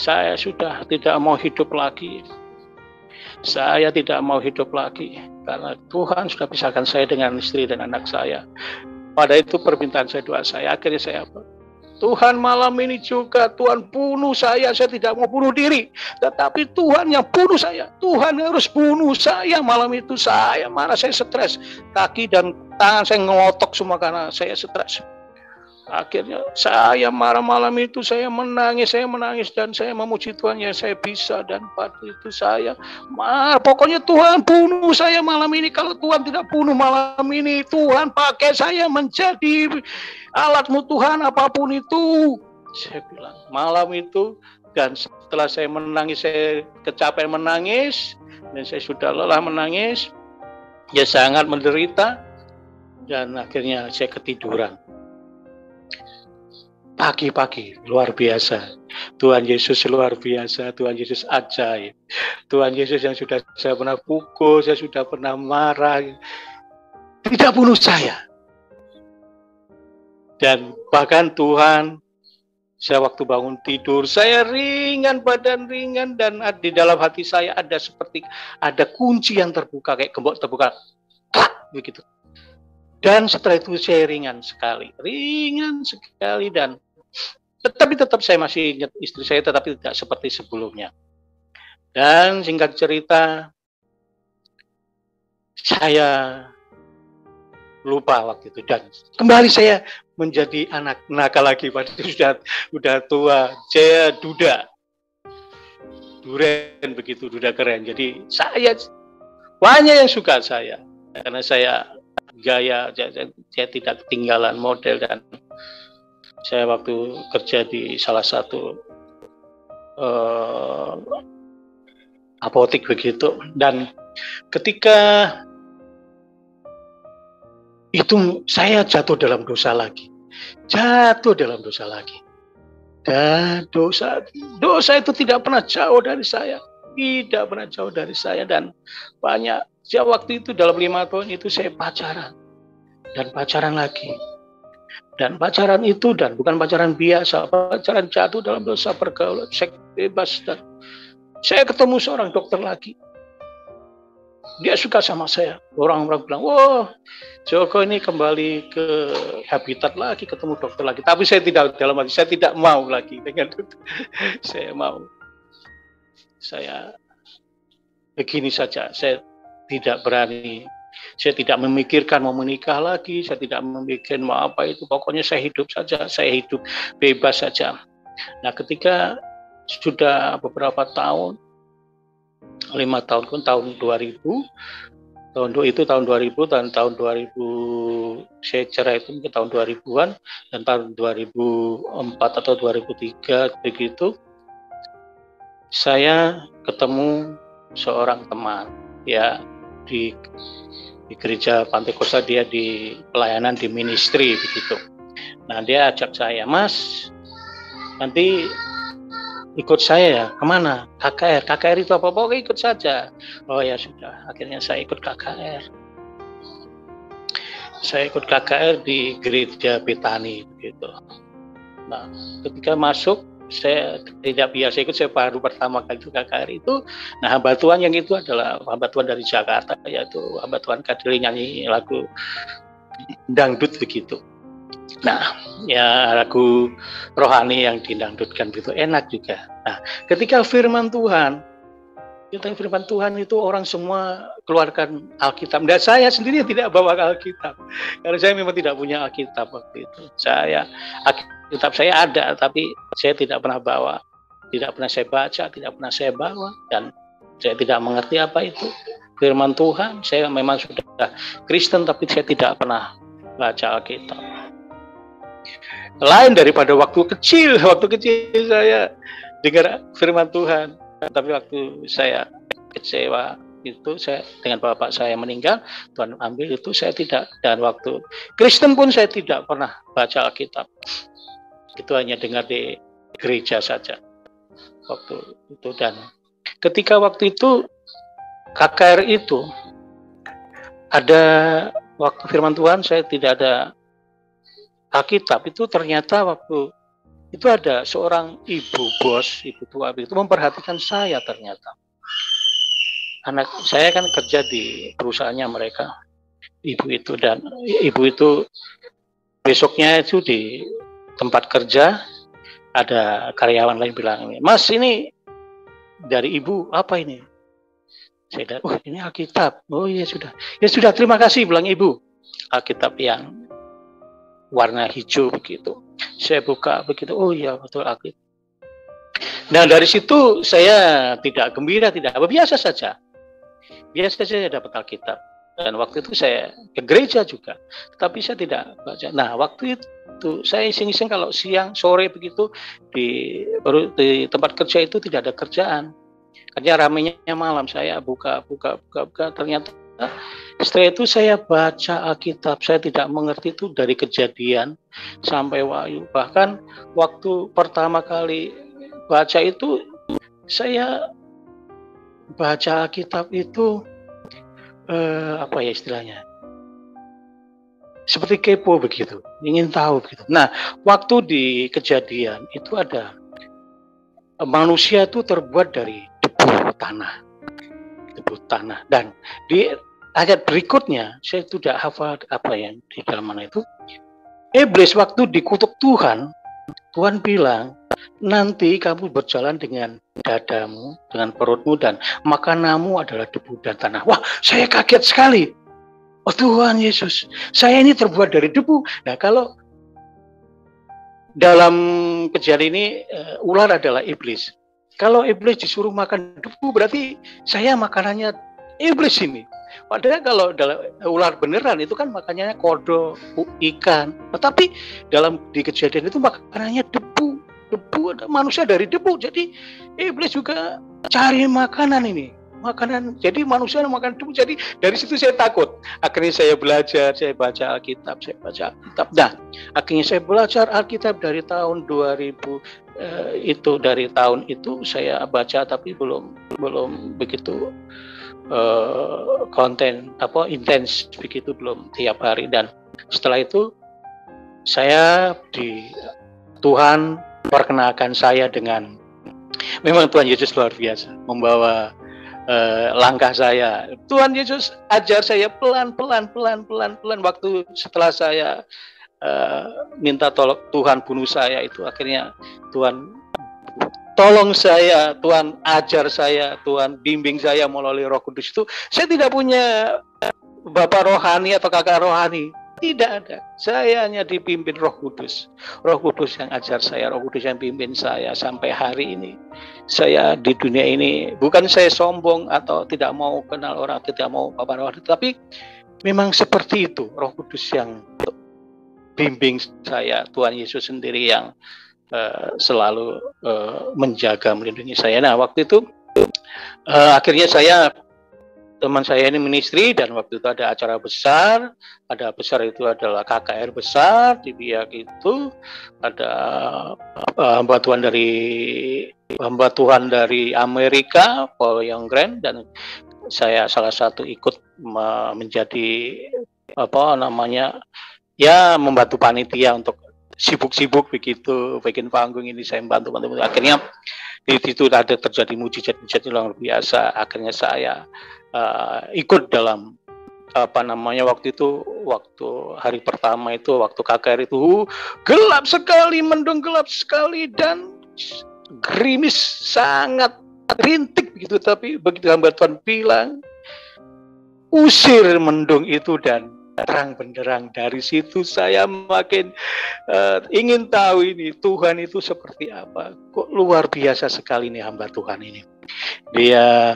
saya sudah tidak mau hidup lagi. Saya tidak mau hidup lagi karena Tuhan sudah pisahkan saya dengan istri dan anak saya. Pada itu permintaan saya, doa saya. Akhirnya saya Tuhan malam ini juga Tuhan bunuh saya tidak mau bunuh diri. Tetapi Tuhan yang bunuh saya. Tuhan harus bunuh saya. Malam itu saya marah, saya stres. Kaki dan tangan saya ngelotok semua karena saya stres. Akhirnya saya marah malam itu, saya menangis dan saya memuji Tuhan ya saya bisa. Dan pada itu saya marah, pokoknya Tuhan bunuh saya malam ini. Kalau Tuhan tidak bunuh malam ini, Tuhan pakai saya menjadi alatmu Tuhan, apapun itu. Saya bilang malam itu, dan setelah saya menangis, saya kecapean menangis, dan saya sudah lelah menangis, ya sangat menderita, dan akhirnya saya ketiduran. Pagi-pagi luar biasa, Tuhan Yesus luar biasa, Tuhan Yesus ajaib, Tuhan Yesus yang sudah saya pernah pukul, saya sudah pernah marah, tidak bunuh saya. Dan bahkan Tuhan, saya waktu bangun tidur, saya ringan, badan ringan, dan di dalam hati saya ada seperti ada kunci yang terbuka, kayak gembok terbuka, klak, begitu. Dan setelah itu saya ringan sekali, dan tetapi tetap saya masih ingat istri saya, tetapi tidak seperti sebelumnya. Dan singkat cerita, saya lupa waktu itu, dan kembali saya menjadi anak nakal lagi. Padahal sudah tua, saya duda begitu, duda keren. Jadi saya banyak yang suka saya, karena saya gaya, saya tidak ketinggalan model. Dan saya waktu kerja di salah satu apotek begitu, dan ketika itu saya jatuh dalam dosa lagi. Dan dosa itu tidak pernah jauh dari saya, dan banyak. Waktu itu dalam 5 tahun itu saya pacaran lagi. Dan pacaran itu, dan bukan pacaran biasa, pacaran jatuh dalam dosa pergaulan, seks bebas. Dan saya ketemu seorang dokter lagi. Dia suka sama saya. Orang-orang bilang, wah, Joko ini kembali ke habitat lagi, ketemu dokter lagi. Tapi saya tidak, dalam hati saya tidak mau lagi dengan itu. Saya begini saja, saya tidak berani. Saya tidak memikirkan mau menikah lagi, saya tidak memikirkan mau apa itu, pokoknya saya hidup saja, saya hidup bebas saja. Nah, ketika sudah beberapa tahun, 5 tahun pun, tahun 2000, dan tahun 2000 saya cerai itu mungkin tahun 2000-an, dan tahun 2004 atau 2003 begitu, saya ketemu seorang teman, ya, di gereja Pantai Kosta, dia di pelayanan di ministry begitu. Nah, dia ajak saya, Mas, nanti ikut saya ya, kemana? KKR itu apa? Pokoknya ikut saja. Oh ya sudah, akhirnya saya ikut KKR. Saya ikut KKR di gereja Betani begitu. Nah, ketika masuk, saya tidak biasa ikut, saya baru pertama kali itu KKR itu. Nah, hamba Tuhan yang itu adalah hamba Tuhan dari Jakarta, yaitu hamba Tuhan Kadeli, nyanyi lagu dangdut begitu. Nah, ya lagu rohani yang didangdutkan begitu enak juga. Nah, ketika firman Tuhan itu orang semua keluarkan Alkitab. Dan saya sendiri tidak bawa Alkitab, karena saya memang tidak punya Alkitab waktu itu. Alkitab saya ada, tapi saya tidak pernah bawa, tidak pernah saya baca, tidak pernah saya bawa, dan saya tidak mengerti apa itu firman Tuhan. Saya memang sudah Kristen, tapi saya tidak pernah baca Alkitab. Lain daripada waktu kecil saya dengar firman Tuhan. Tapi waktu saya kecewa itu, saya dengan bapak saya meninggal, Tuhan ambil itu, saya tidak. Dan waktu Kristen pun saya tidak pernah baca Alkitab. Itu hanya dengar di gereja saja waktu itu. Dan ketika waktu itu KKR itu ada waktu firman Tuhan, saya tidak ada Alkitab. Itu ternyata waktu itu ada seorang ibu tua itu memperhatikan saya. Ternyata anak saya kan kerja di perusahaannya mereka, ibu itu, dan ibu itu besoknya itu di tempat kerja ada karyawan lain bilang, Mas, ini dari ibu, apa ini? Saya bilang, oh ini Alkitab. Oh iya sudah, ya sudah, terima kasih, bilang ibu. Alkitab yang warna hijau begitu. Saya buka begitu, oh iya betul Alkitab. Nah dari situ saya tidak gembira, tidak apa, biasa saja. Biasa saja dapat Alkitab. Dan waktu itu saya ke gereja juga, tapi saya tidak baca. Nah waktu itu saya iseng-iseng kalau siang, sore begitu di tempat kerja itu tidak ada kerjaan. Karena ramainya malam, saya buka. Ternyata setelah itu saya baca Alkitab. Saya tidak mengerti itu dari Kejadian sampai Wahyu. Bahkan waktu pertama kali baca itu, saya baca Alkitab itu apa ya istilahnya, seperti kepo begitu, ingin tahu begitu. Nah, waktu di Kejadian itu ada manusia itu terbuat dari debu tanah, dan di ayat berikutnya saya tidak hafal apa yang di dalam mana itu. Iblis waktu dikutuk Tuhan bilang, nanti kamu berjalan dengan dadamu, dengan perutmu, dan makananmu adalah debu dan tanah. Wah, saya kaget sekali. Oh Tuhan Yesus, saya ini terbuat dari debu. Nah, kalau dalam Kejadian ini ular adalah iblis. Kalau iblis disuruh makan debu, berarti saya makanannya iblis ini. Padahal kalau dalam ular beneran itu kan makanannya kodok, ikan. Tetapi di Kejadian itu makanannya debu, manusia dari debu. Jadi iblis juga cari makanan ini, jadi manusia makan debu. Jadi dari situ saya takut. Akhirnya saya belajar, saya baca Alkitab. Nah, akhirnya saya belajar Alkitab dari tahun 2000 itu. Dari tahun itu saya baca, tapi belum begitu konten intens begitu, belum tiap hari. Dan setelah itu Tuhan perkenalkan saya dengan, memang Tuhan Yesus luar biasa membawa langkah saya. Tuhan Yesus ajar saya pelan. Waktu setelah saya minta tolong Tuhan bunuh saya itu, akhirnya Tuhan tolong saya, Tuhan ajar saya, Tuhan bimbing saya melalui Roh Kudus. Itu saya tidak punya bapak rohani atau kakak rohani, tidak ada. Saya hanya dipimpin Roh Kudus. Roh Kudus yang ajar saya, Roh Kudus yang pimpin saya sampai hari ini. Saya di dunia ini, bukan saya sombong atau tidak mau kenal orang, tidak mau bapak rohani, tapi memang seperti itu. Roh Kudus yang bimbing saya, Tuhan Yesus sendiri yang selalu menjaga, melindungi saya. Nah, waktu itu akhirnya teman saya ini ministry, dan waktu itu ada acara besar. Ada besar itu adalah KKR besar di Biak itu. Ada hamba Tuhan dari Amerika, Paul Youngren, dan saya salah satu ikut menjadi membantu panitia untuk sibuk begitu bikin panggung ini. Saya membantu. Akhirnya di situ ada terjadi mujizat luar biasa. Akhirnya saya ikut dalam waktu hari pertama itu, waktu KKR itu gelap sekali, mendung gelap sekali, dan gerimis sangat rintik begitu. Tapi begitu hamba Tuhan bilang, usir mendung itu dan terang benderang. Dari situ saya makin ingin tahu ini Tuhan itu seperti apa. Kok luar biasa sekali nih hamba Tuhan ini. Dia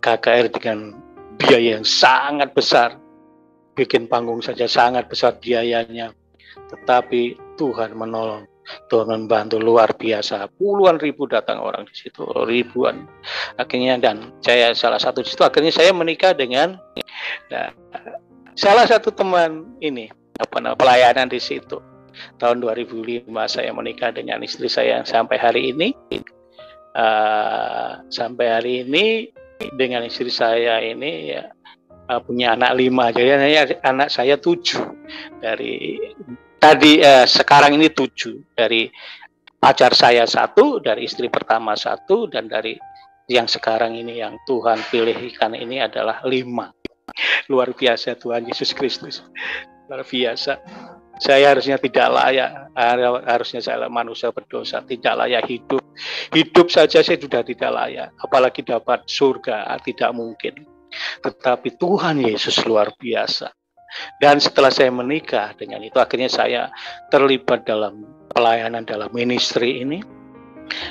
KKR dengan biaya yang sangat besar, bikin panggung saja sangat besar biayanya, tetapi Tuhan menolong, Tuhan membantu luar biasa. Puluhan ribu datang orang di situ, ribuan. Akhirnya, dan saya salah satu di situ. Akhirnya saya menikah dengan salah satu teman ini, pelayanan di situ. Tahun 2005 saya menikah dengan istri saya yang sampai hari ini. Dengan istri saya ini punya anak 5. Jadi anak saya 7. Sekarang ini 7. Dari pacar saya 1, dari istri pertama 1, dan dari yang sekarang ini yang Tuhan pilihkan ini adalah 5. Luar biasa Tuhan Yesus Kristus. Luar biasa. Saya harusnya tidak layak. Harusnya saya manusia berdosa, tidak layak hidup. Hidup saja saya sudah tidak layak. Apalagi dapat surga, tidak mungkin. Tetapi Tuhan Yesus luar biasa. Dan setelah saya menikah, dengan itu akhirnya saya terlibat dalam pelayanan dalam ministry ini.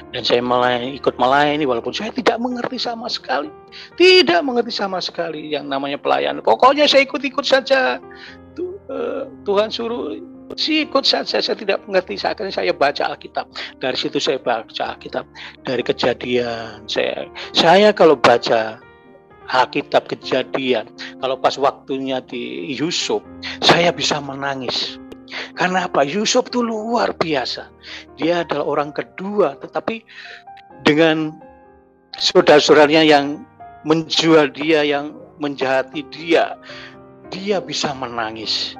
Dan saya ikut melayani walaupun saya tidak mengerti sama sekali. Tidak mengerti sama sekali yang namanya pelayanan. Pokoknya saya ikut-ikut saja. Tuhan suruh ikut saja, saya tidak mengerti. Akhirnya saya baca Alkitab. Dari situ saya baca Alkitab. Dari Kejadian. Saya kalau baca Alkitab Kejadian, kalau pas waktunya di Yusuf, saya bisa menangis. Karena apa? Yusuf itu luar biasa. Dia adalah orang kedua, tetapi dengan saudara-saudaranya yang menjual dia, yang menjahati dia, dia bisa menangis.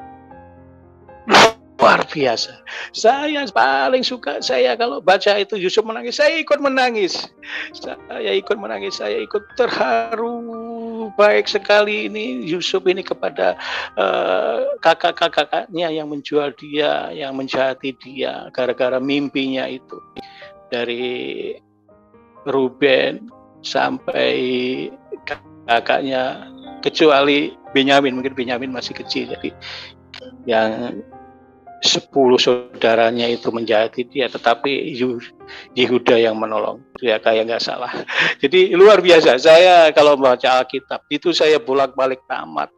Luar biasa. Saya paling suka, saya kalau baca itu Yusuf menangis, saya ikut menangis. Saya ikut terharu. Baik sekali ini Yusuf ini kepada kakak-kakaknya yang menjual dia, yang menjahati dia gara-gara mimpinya itu. Dari Ruben sampai kakaknya, kecuali Benyamin, mungkin Benyamin masih kecil, jadi yang 10 saudaranya itu menjahati dia, tetapi Yehuda yang menolong dia, kayak nggak salah. Jadi luar biasa. Saya kalau membaca Alkitab itu saya bolak-balik tamat,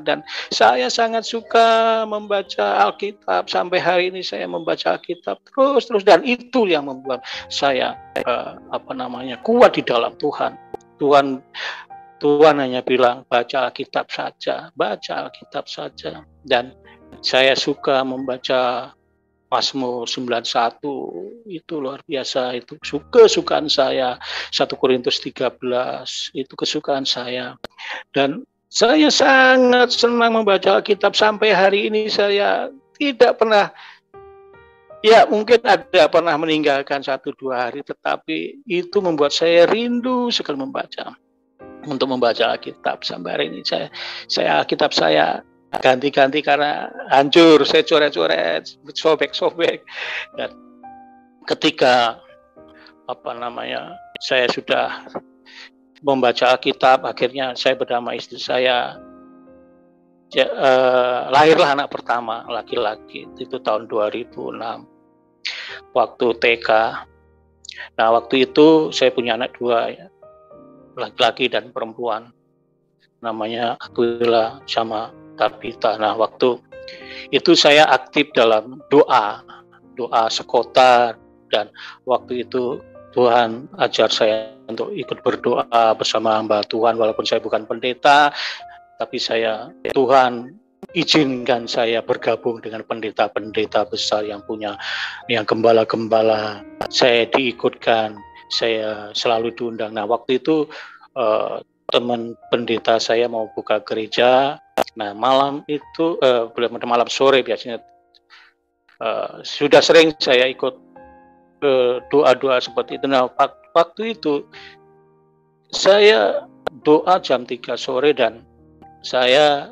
dan saya sangat suka membaca Alkitab. Sampai hari ini saya membaca Alkitab terus, dan itu yang membuat saya kuat di dalam Tuhan. Tuhan hanya bilang baca Alkitab saja, dan saya suka membaca Mazmur 91, itu luar biasa, itu kesukaan saya. 1 Korintus 13 itu kesukaan saya. Dan saya sangat senang membaca Alkitab. Sampai hari ini saya tidak pernah, ya mungkin ada pernah meninggalkan 1-2 hari, tetapi itu membuat saya rindu sekali untuk membaca Alkitab. Sampai hari ini saya Alkitab saya ganti-ganti karena hancur, saya coret-coret, sobek-sobek. Dan ketika saya sudah membaca Alkitab, akhirnya saya bersama istri saya, lahirlah anak pertama laki-laki, itu tahun 2006 waktu TK. Nah, waktu itu saya punya anak 2 ya, laki-laki dan perempuan, namanya Aquila sama Tabita. Nah, waktu itu saya aktif dalam doa sekota, dan waktu itu Tuhan ajar saya untuk ikut berdoa bersama hamba Tuhan, walaupun saya bukan pendeta, tapi Tuhan izinkan saya bergabung dengan pendeta-pendeta besar yang gembala-gembala. Saya diikutkan, saya selalu diundang. Nah, waktu itu teman pendeta saya mau buka gereja. Nah, malam itu malam sore biasanya sudah sering saya ikut doa-doa seperti itu. Nah, waktu itu saya doa jam 3 sore, dan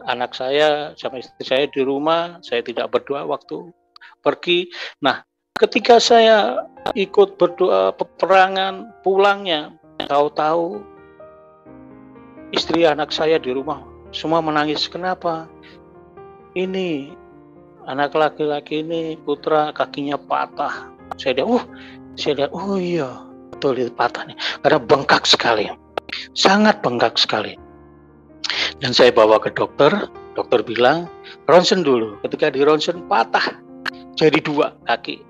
anak saya sama istri saya di rumah. Saya tidak berdoa waktu pergi. Nah, ketika saya ikut berdoa peperangan, pulangnya tahu-tahu istri anak saya di rumah semua menangis. Kenapa? Ini anak laki-laki ini, putra, kakinya patah. Saya lihat, oh iya, betul itu patah nih. Karena bengkak sekali, sangat bengkak sekali. Dan saya bawa ke dokter bilang, ronsen dulu. Ketika di ronsen patah, jadi 2 kaki.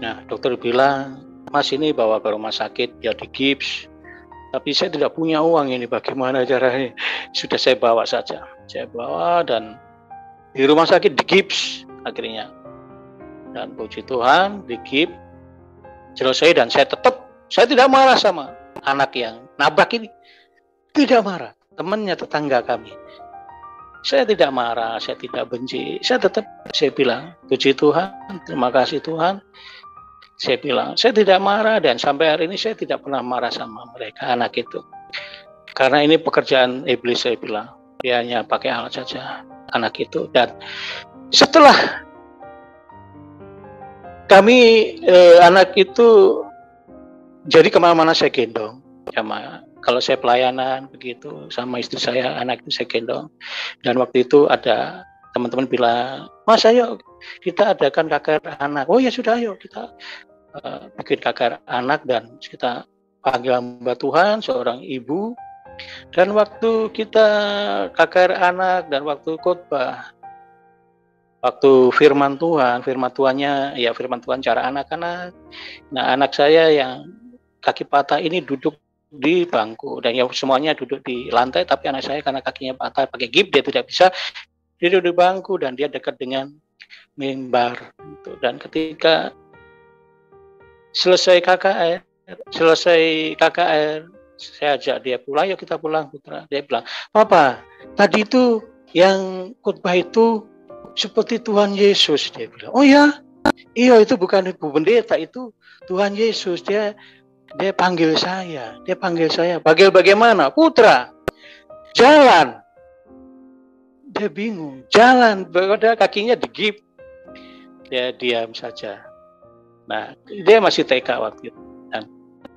Nah, dokter bilang, Mas ini bawa ke rumah sakit, ya di gips. Tapi saya tidak punya uang ini, bagaimana caranya? Sudah saya bawa saja. Saya bawa, dan di rumah sakit di gips akhirnya. Dan puji Tuhan, di gips selesai, dan saya tidak marah sama anak yang nabrak ini. Tidak marah. Temannya, tetangga kami. Saya tidak marah, saya tidak benci. Saya bilang, puji Tuhan, terima kasih Tuhan. Saya bilang, saya tidak marah, dan sampai hari ini saya tidak pernah marah sama mereka, anak itu. Karena ini pekerjaan iblis, saya bilang. Dia hanya pakai alat saja, anak itu. Dan setelah kami, anak itu, jadi kemana-mana saya gendong sama kalau saya pelayanan begitu sama istri saya, anak itu saya gendong. Dan waktu itu ada teman-teman bilang, Mas ayo kita adakan KKR anak. Oh ya sudah, ayo kita bikin KKR anak dan kita panggil hamba Tuhan, seorang ibu. Dan waktu kita KKR anak dan waktu khotbah, waktu firman Tuhannya ya firman Tuhan cara anak-anak. Nah, anak saya yang kaki patah ini duduk di bangku dan ya semuanya duduk di lantai, tapi anak saya karena kakinya patah pakai gips dia tidak bisa, dia duduk di bangku dan dia dekat dengan mimbar gitu. Dan ketika selesai KKR saya ajak dia pulang, yuk kita pulang putra. Dia bilang, Papa tadi itu yang khotbah itu seperti Tuhan Yesus. Dia bilang, oh ya, iya itu bukan ibu pendeta, itu Tuhan Yesus. Dia panggil saya. Panggil bagaimana? Putra, jalan. Dia bingung, jalan. Padahal kakinya digip. Dia diam saja. Nah, dia masih TK waktu itu. Dan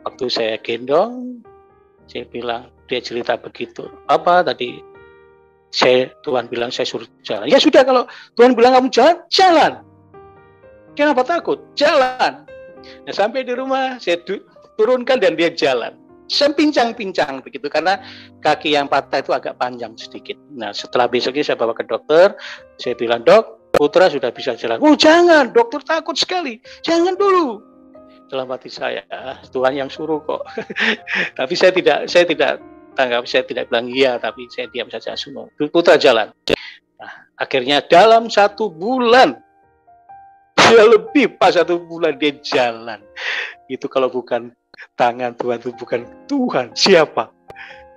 waktu saya gendong, saya bilang, dia cerita begitu. Apa tadi? Tuhan bilang saya suruh jalan. Ya sudah, kalau Tuhan bilang kamu jalan, jalan. Kenapa takut? Jalan. Nah, sampai di rumah saya turunkan dan dia jalan. Pincang-pincang begitu karena kaki yang patah itu agak panjang sedikit. Nah, setelah besoknya saya bawa ke dokter, saya bilang, Dok, putra sudah bisa jalan. Oh jangan, dokter takut sekali. Jangan dulu. Dalam hati saya, Tuhan yang suruh kok. Tapi saya tidak tanggap, saya tidak bilang iya, tapi saya diam saja. Semua putra jalan. Nah, akhirnya dalam 1 bulan, dia lebih pas 1 bulan dia jalan. Itu kalau bukan tangan Tuhan, itu bukan Tuhan, siapa?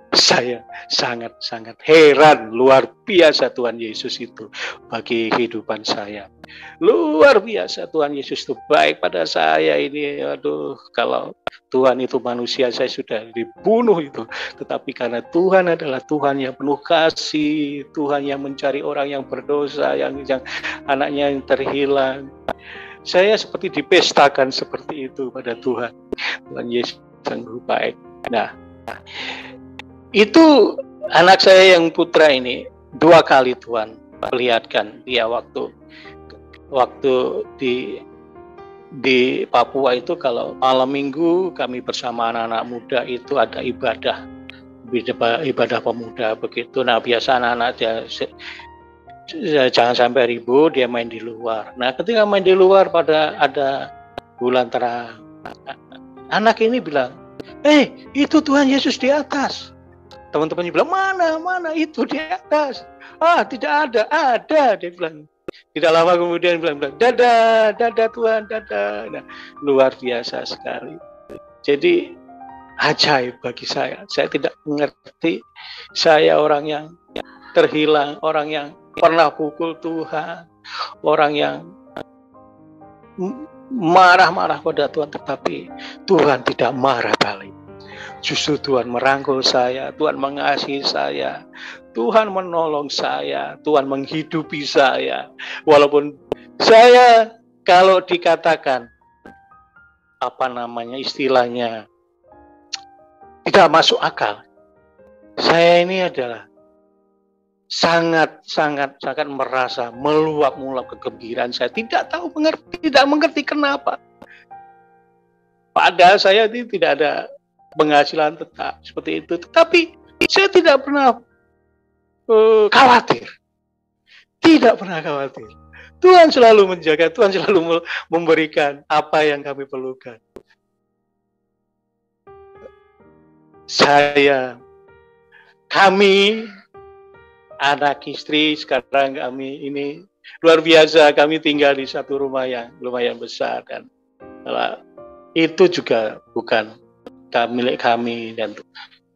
Saya sangat-sangat heran, luar biasa Tuhan Yesus itu bagi kehidupan saya. Luar biasa Tuhan Yesus itu baik pada saya ini. Aduh, kalau Tuhan itu manusia saya sudah dibunuh itu. Tetapi karena Tuhan adalah Tuhan yang penuh kasih, Tuhan yang mencari orang yang berdosa, yang anaknya yang terhilang. Saya seperti dipestakan seperti itu pada Tuhan. Tuhan Yesus sungguh baik. Nah, itu anak saya yang putra ini 2 kali Tuhan perlihatkan dia waktu di Papua itu. Kalau malam minggu kami bersama anak-anak muda itu ada ibadah pemuda begitu. Nah, biasa anak-anak dia jangan sampai ribut, dia main di luar. Nah, ketika main di luar pada ada bulan terang, anak ini bilang, itu Tuhan Yesus di atas. Teman-temannya bilang, mana itu di atas. Tidak ada, dia bilang. Tidak lama kemudian bilang, dadah Tuhan, dadah. Nah, luar biasa sekali. Jadi ajaib bagi saya. Saya tidak mengerti. Saya orang yang terhilang, orang yang pernah pukul Tuhan, orang yang marah-marah pada Tuhan, tetapi Tuhan tidak marah balik. Justru Tuhan merangkul saya, Tuhan mengasihi saya, Tuhan menolong saya, Tuhan menghidupi saya. Walaupun saya kalau dikatakan istilahnya tidak masuk akal, saya ini adalah sangat merasa meluap kegembiraan saya. Tidak mengerti kenapa. Padahal saya ini tidak ada penghasilan tetap seperti itu, tetapi saya tidak pernah khawatir. Tidak pernah khawatir. Tuhan selalu menjaga, Tuhan selalu memberikan apa yang kami perlukan. Kami anak istri sekarang kami ini luar biasa, kami tinggal di satu rumah yang lumayan besar dan itu juga bukan milik kami, dan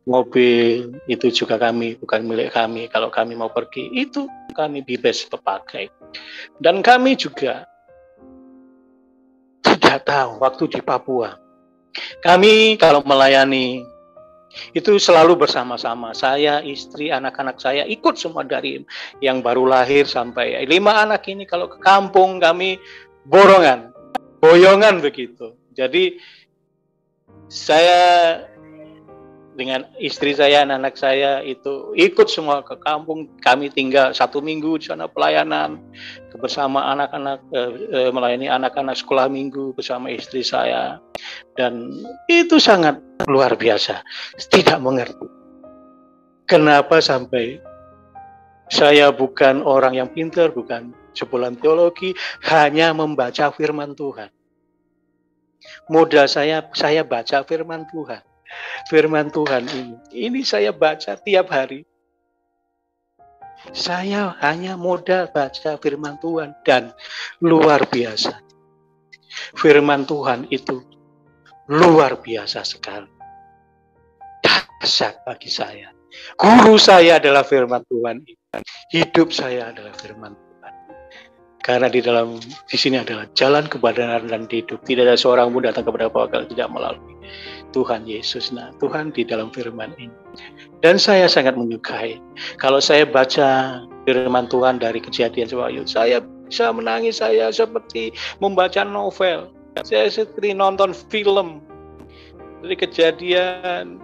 mobil itu juga bukan milik kami. Kalau kami mau pergi itu kami bebas berpakai. Dan kami juga tidak tahu waktu di Papua. Kami kalau melayani itu selalu bersama-sama. Saya, istri, anak-anak saya ikut semua, dari yang baru lahir sampai 5 anak ini. Kalau ke kampung kami boyongan begitu. Jadi saya dengan istri saya, anak-anak saya itu ikut semua ke kampung. Kami tinggal 1 minggu di sana pelayanan bersama anak-anak, melayani anak-anak sekolah minggu bersama istri saya. Dan itu sangat luar biasa. Tidak mengerti kenapa sampai saya bukan orang yang pintar, bukan sebulan teologi, hanya membaca firman Tuhan. Modal saya baca firman Tuhan. Firman Tuhan ini saya baca tiap hari. Saya hanya modal baca firman Tuhan dan luar biasa. Firman Tuhan itu luar biasa sekali. Dahsyat bagi saya. Guru saya adalah firman Tuhan. Hidup saya adalah firman Tuhan. Karena di sini adalah jalan kebenaran dan hidup. Tidak ada seorang pun datang kepada Bapa kalau tidak melalui Tuhan Yesus. Nah, Tuhan di dalam firman ini. Dan saya sangat menyukai. Kalau saya baca firman Tuhan dari Kejadian sampai Wahyu, saya bisa menangis, saya seperti membaca novel. Saya seperti nonton film dari Kejadian.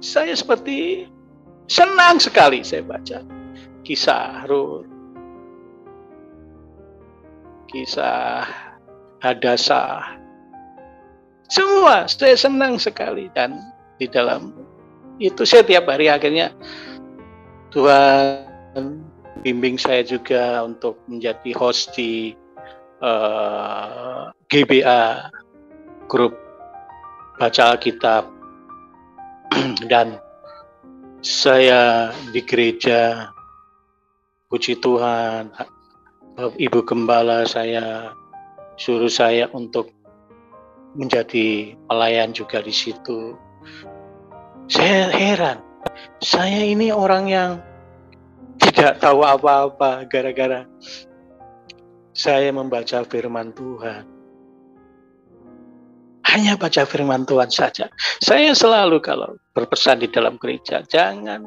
Saya seperti senang sekali saya baca kisah Rut, kisah Hadasah, semua saya senang sekali. Dan di dalam itu saya tiap hari akhirnya Tuhan bimbing saya juga untuk menjadi host di GBA, grup baca Alkitab. Dan saya di gereja, puji Tuhan, Ibu Gembala saya suruh saya untuk menjadi pelayan juga di situ. Saya heran, saya ini orang yang tidak tahu apa-apa gara-gara saya membaca firman Tuhan. Hanya baca firman Tuhan saja. Saya selalu kalau berpesan di dalam gereja, jangan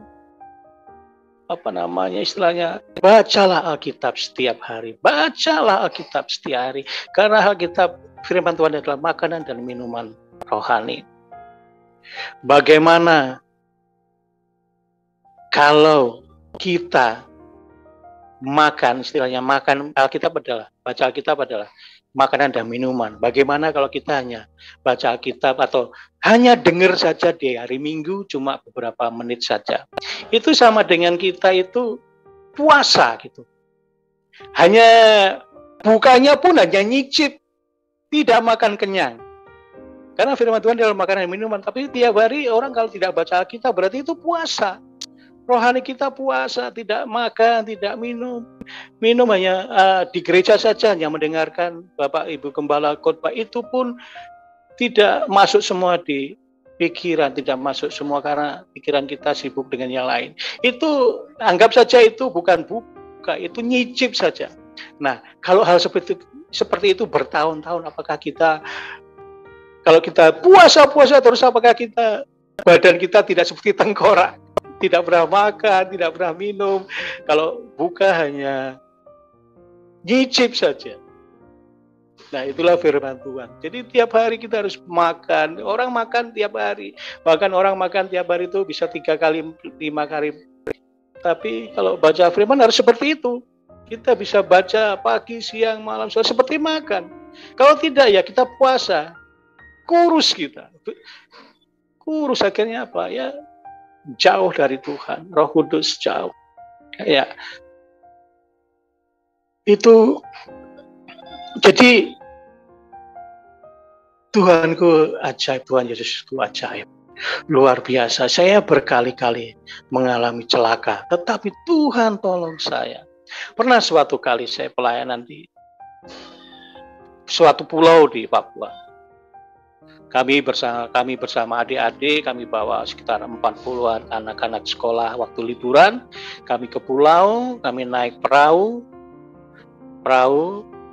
istilahnya, bacalah Alkitab setiap hari. Bacalah Alkitab setiap hari. Karena Alkitab firman Tuhan adalah makanan dan minuman rohani. Bagaimana kalau kita makan, istilahnya makan Alkitab adalah, baca Alkitab adalah makanan dan minuman. Bagaimana kalau kita hanya baca Alkitab atau hanya dengar saja di hari Minggu cuma beberapa menit saja. Itu sama dengan kita itu puasa gitu. Hanya bukanya pun hanya nyicip, tidak makan kenyang. Karena firman Tuhan adalah makanan dan minuman. Tapi tiap hari orang kalau tidak baca Alkitab berarti itu puasa. Rohani kita puasa, tidak makan, tidak minum. Minum hanya di gereja saja, hanya mendengarkan Bapak Ibu Gembala khotbah, itu pun tidak masuk semua di pikiran, tidak masuk semua karena pikiran kita sibuk dengan yang lain. Itu anggap saja itu bukan buka, itu nyicip saja. Nah, kalau hal seperti itu bertahun-tahun, apakah kita, kalau kita puasa terus, apakah kita, badan kita tidak seperti tengkorak? Tidak pernah makan, tidak pernah minum. Kalau buka hanya nyicip saja. Nah, itulah firman Tuhan. Jadi tiap hari kita harus makan. Orang makan tiap hari. Bahkan orang makan tiap hari itu bisa 3 kali, 5 kali. Tapi kalau baca firman harus seperti itu. Kita bisa baca pagi, siang, malam, sore, seperti makan. Kalau tidak ya kita puasa. Kurus kita. Kurus akhirnya apa? Ya jauh dari Tuhan, Roh Kudus jauh. Ya, itu jadi Tuhanku ajaib, Tuhan Yesusku ajaib, luar biasa. Saya berkali-kali mengalami celaka, tetapi Tuhan tolong saya. Pernah suatu kali saya pelayanan di suatu pulau di Papua. Kami bersama adik-adik, kami bawa sekitar 40-an anak-anak sekolah waktu liburan. Kami ke pulau, kami naik perahu,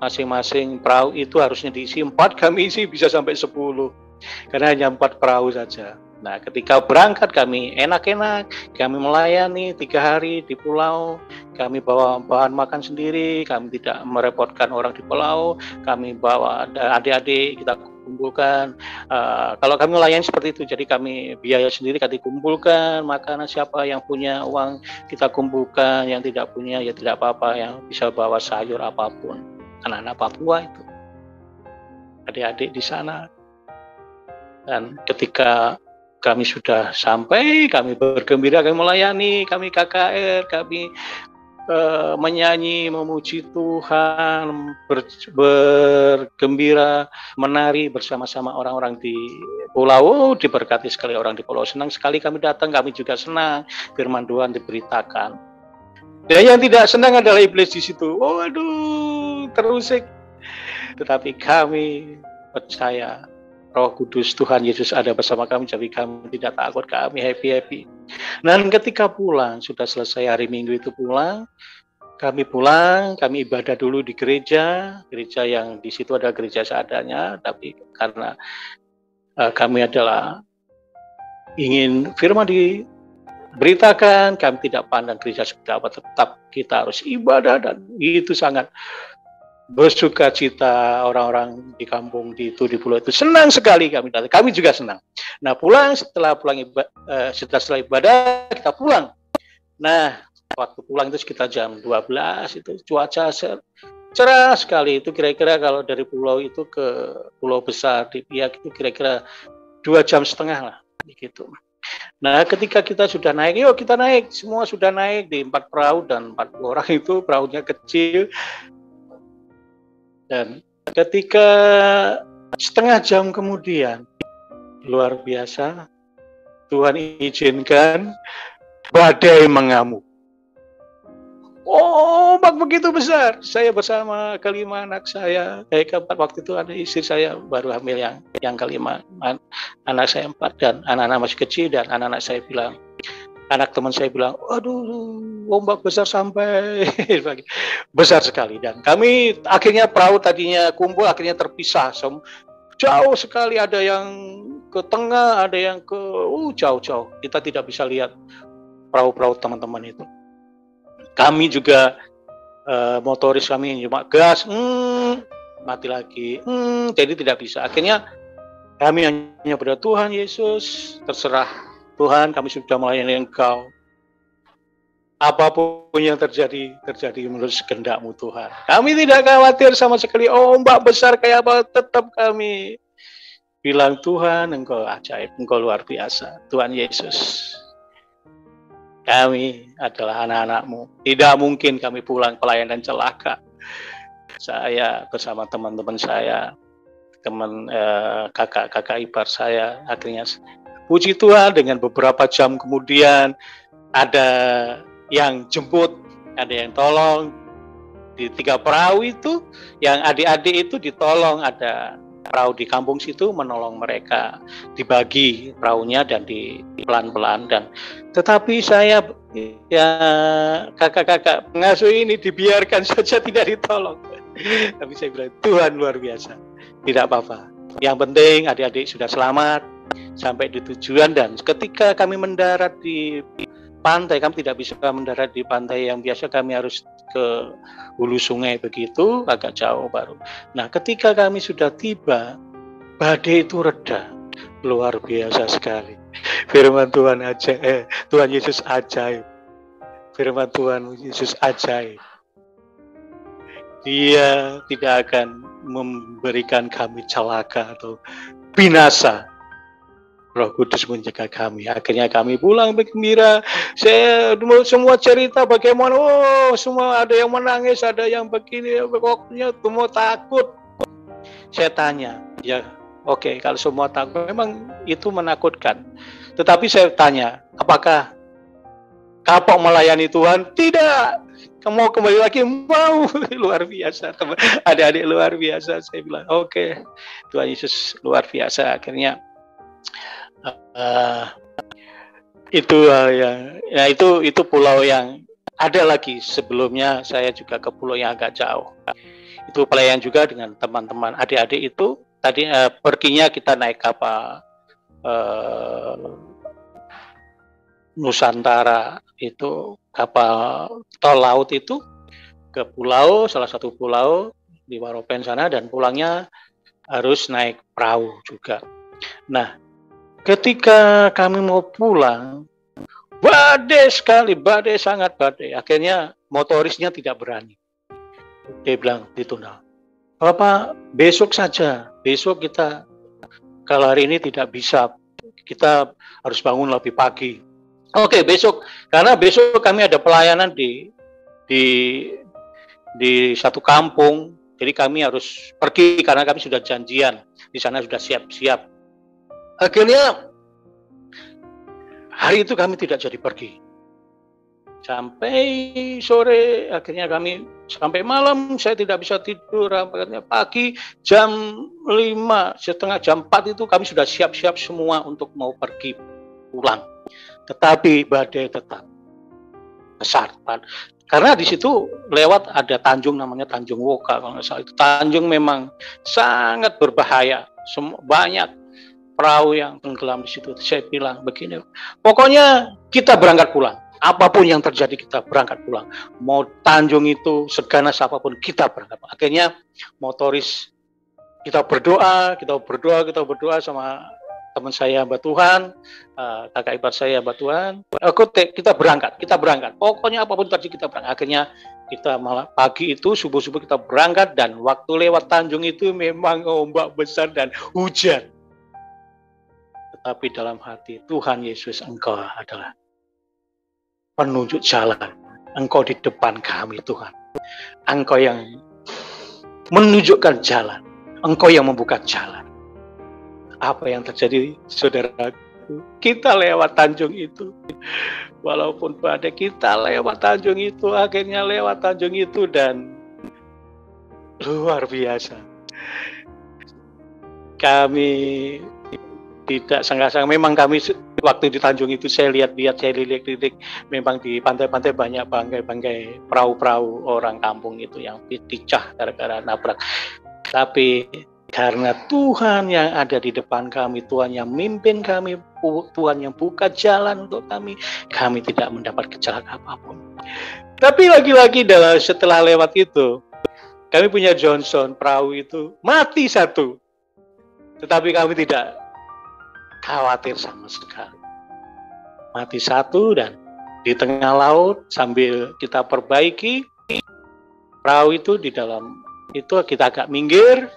masing-masing perahu itu harusnya diisi 4, kami isi bisa sampai 10. Karena hanya 4 perahu saja. Nah, ketika berangkat kami enak-enak, kami melayani 3 hari di pulau, kami bawa bahan makan sendiri, kami tidak merepotkan orang di pulau, kami bawa adik-adik, kita kumpulkan. Kalau kami melayani seperti itu, jadi kami biaya sendiri kami kumpulkan makanan, siapa yang punya uang kita kumpulkan, yang tidak punya ya tidak apa-apa, yang bisa bawa sayur apapun. Anak-anak Papua itu, adik-adik di sana. Dan ketika kami sudah sampai, kami bergembira, kami melayani, kami KKR, kami menyanyi, memuji Tuhan, bergembira, menari bersama-sama orang-orang di pulau. Diberkati sekali orang di pulau, senang sekali kami datang, kami juga senang firman Tuhan diberitakan. Dan yang tidak senang adalah iblis di situ. Waduh, terusik. Tetapi kami percaya Roh Kudus Tuhan Yesus ada bersama kami, jadi kami tidak takut, kami happy. Dan ketika pulang, sudah selesai hari Minggu itu pulang, kami ibadah dulu di gereja yang di situ ada gereja seadanya, tapi karena kami adalah ingin firman diberitakan, kami tidak pandang gereja seperti apa, tetap kita harus ibadah, dan itu sangat bersuka cita. Orang-orang di kampung di pulau itu senang sekali kami datang. Kami juga senang. Nah, setelah ibadah kita pulang. Nah, waktu pulang itu sekitar jam 12 itu cuaca cerah sekali. Itu kira-kira kalau dari pulau itu ke pulau besar di Biak itu kira-kira 2,5 jam lah begitu. Nah, ketika kita sudah naik, yuk kita naik. Semua sudah naik di 4 perahu dan 40 orang itu, perahunya kecil. Dan ketika setengah jam kemudian, luar biasa, Tuhan izinkan badai mengamuk. Ombak begitu besar. Saya bersama kelima anak saya, keempat, waktu itu ada istri saya baru hamil yang kelima, anak saya 4 dan anak-anak masih kecil, dan anak teman saya bilang, waduh, ombak besar sampai besar sekali. Dan kami akhirnya perahu tadinya kumpul, akhirnya terpisah. Jauh sekali, ada yang ke tengah, ada yang ke jauh-jauh. Kita tidak bisa lihat perahu-perahu teman-teman itu. Kami juga motoris kami cuma gas, mati lagi, jadi tidak bisa. Akhirnya kami hanya berdoa, Tuhan Yesus, terserah. Tuhan, kami sudah melayani Engkau. Apapun yang terjadi menurut kehendak-Mu Tuhan. Kami tidak khawatir sama sekali ombak besar kayak apa, tetap kami bilang, Tuhan, Engkau ajaib, Engkau luar biasa. Tuhan Yesus, kami adalah anak-anak-Mu. Tidak mungkin kami pulang pelayanan celaka. Saya bersama teman-teman saya, kakak ipar saya, akhirnya puji Tuhan, dengan beberapa jam kemudian ada yang jemput, ada yang tolong di 3 perahu itu, yang adik-adik itu ditolong, ada perahu di kampung situ menolong mereka, dibagi perahunya dan di pelan-pelan. Dan tetapi saya ya kakak-kakak pengasuh ini dibiarkan saja, tidak ditolong. Tapi saya bilang, Tuhan luar biasa, tidak apa-apa. Yang penting adik-adik sudah selamat sampai di tujuan. Dan ketika kami mendarat di pantai, kami tidak bisa mendarat di pantai yang biasa, kami harus ke hulu sungai begitu, agak jauh baru. Nah, ketika kami sudah tiba, badai itu reda, luar biasa sekali. Firman Tuhan Tuhan Yesus ajaib. Firman Tuhan Yesus ajaib. Dia tidak akan memberikan kami celaka atau binasa. Roh Kudus menjaga kami. Akhirnya kami pulang bergembira. Saya semua cerita bagaimana, semua ada yang menangis, ada yang begini, pokoknya semua takut. Saya tanya, ya oke, kalau semua takut, memang itu menakutkan. Tetapi saya tanya, apakah kapok melayani Tuhan? Tidak. Kamu kembali lagi? Mau. Luar biasa. Adik-adik luar biasa. Saya bilang, oke, Tuhan Yesus luar biasa. Akhirnya itu pulau yang ada lagi. Sebelumnya saya juga ke pulau yang agak jauh. Itu pelayan juga dengan teman-teman adik-adik itu. Tadi perginya kita naik kapal Nusantara, itu kapal tol laut itu ke pulau, salah satu pulau di Waropen sana, dan pulangnya harus naik perahu juga. Nah, ketika kami mau pulang, badai sekali, badai, sangat badai. Akhirnya motorisnya tidak berani. Dia bilang di tunnel, Bapak, besok saja. Besok kita, kalau hari ini tidak bisa, kita harus bangun lebih pagi. Oke, besok, karena besok kami ada pelayanan di satu kampung, jadi kami harus pergi karena kami sudah janjian. Di sana sudah siap-siap. Akhirnya hari itu kami tidak jadi pergi. Sampai sore, akhirnya kami sampai malam saya tidak bisa tidur. Akhirnya pagi jam 5, setengah jam 4 itu kami sudah siap-siap semua untuk mau pergi pulang. Tetapi badai tetap besar. Karena di situ lewat ada tanjung namanya Tanjung Woka kalau nggak salah. Itu tanjung memang sangat berbahaya. Banyak perahu yang tenggelam di situ. Saya bilang begini, pokoknya kita berangkat pulang. Apapun yang terjadi kita berangkat pulang. Mau tanjung itu seganas apapun kita berangkat. Akhirnya motoris kita berdoa sama teman saya hamba Tuhan, kakak ipar saya hamba Tuhan. Kita berangkat. Pokoknya apapun terjadi kita berangkat. Akhirnya kita malah pagi itu subuh-subuh kita berangkat dan waktu lewat tanjung itu memang ombak besar dan hujan. Tetapi dalam hati Tuhan Yesus, Engkau adalah penunjuk jalan. Engkau di depan kami Tuhan. Engkau yang menunjukkan jalan. Engkau yang membuka jalan. Apa yang terjadi, saudaraku? Kita lewat tanjung itu. Walaupun badai, kita lewat tanjung itu. Akhirnya lewat tanjung itu dan luar biasa. Kami tidak sangka-sangka. Memang kami waktu di tanjung itu saya lihat-lihat, saya lirik-lirik. Memang di pantai-pantai banyak bangkai-bangkai perahu-perahu orang kampung itu yang pecah gara-gara nabrak. Tapi karena Tuhan yang ada di depan kami, Tuhan yang mimpin kami, Tuhan yang buka jalan untuk kami tidak mendapat kecelakaan apapun. Tapi lagi-lagi setelah lewat itu, kami punya Johnson, perahu itu mati satu. Tetapi kami tidak khawatir sama sekali. Mati satu dan di tengah laut sambil kita perbaiki, perahu itu di dalam itu kita agak minggir,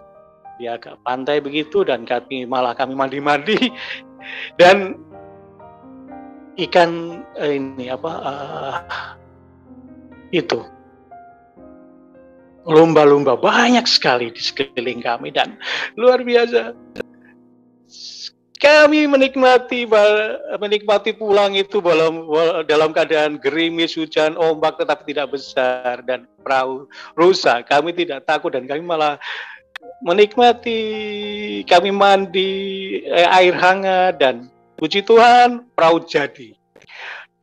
dia agak pantai begitu dan kami mandi-mandi dan ikan itu lumba-lumba banyak sekali di sekeliling kami dan luar biasa. Kami menikmati pulang itu dalam keadaan gerimis, hujan, ombak tetapi tidak besar dan perahu rusak. Kami tidak takut dan kami malah menikmati, kami mandi air hangat dan puji Tuhan perahu jadi.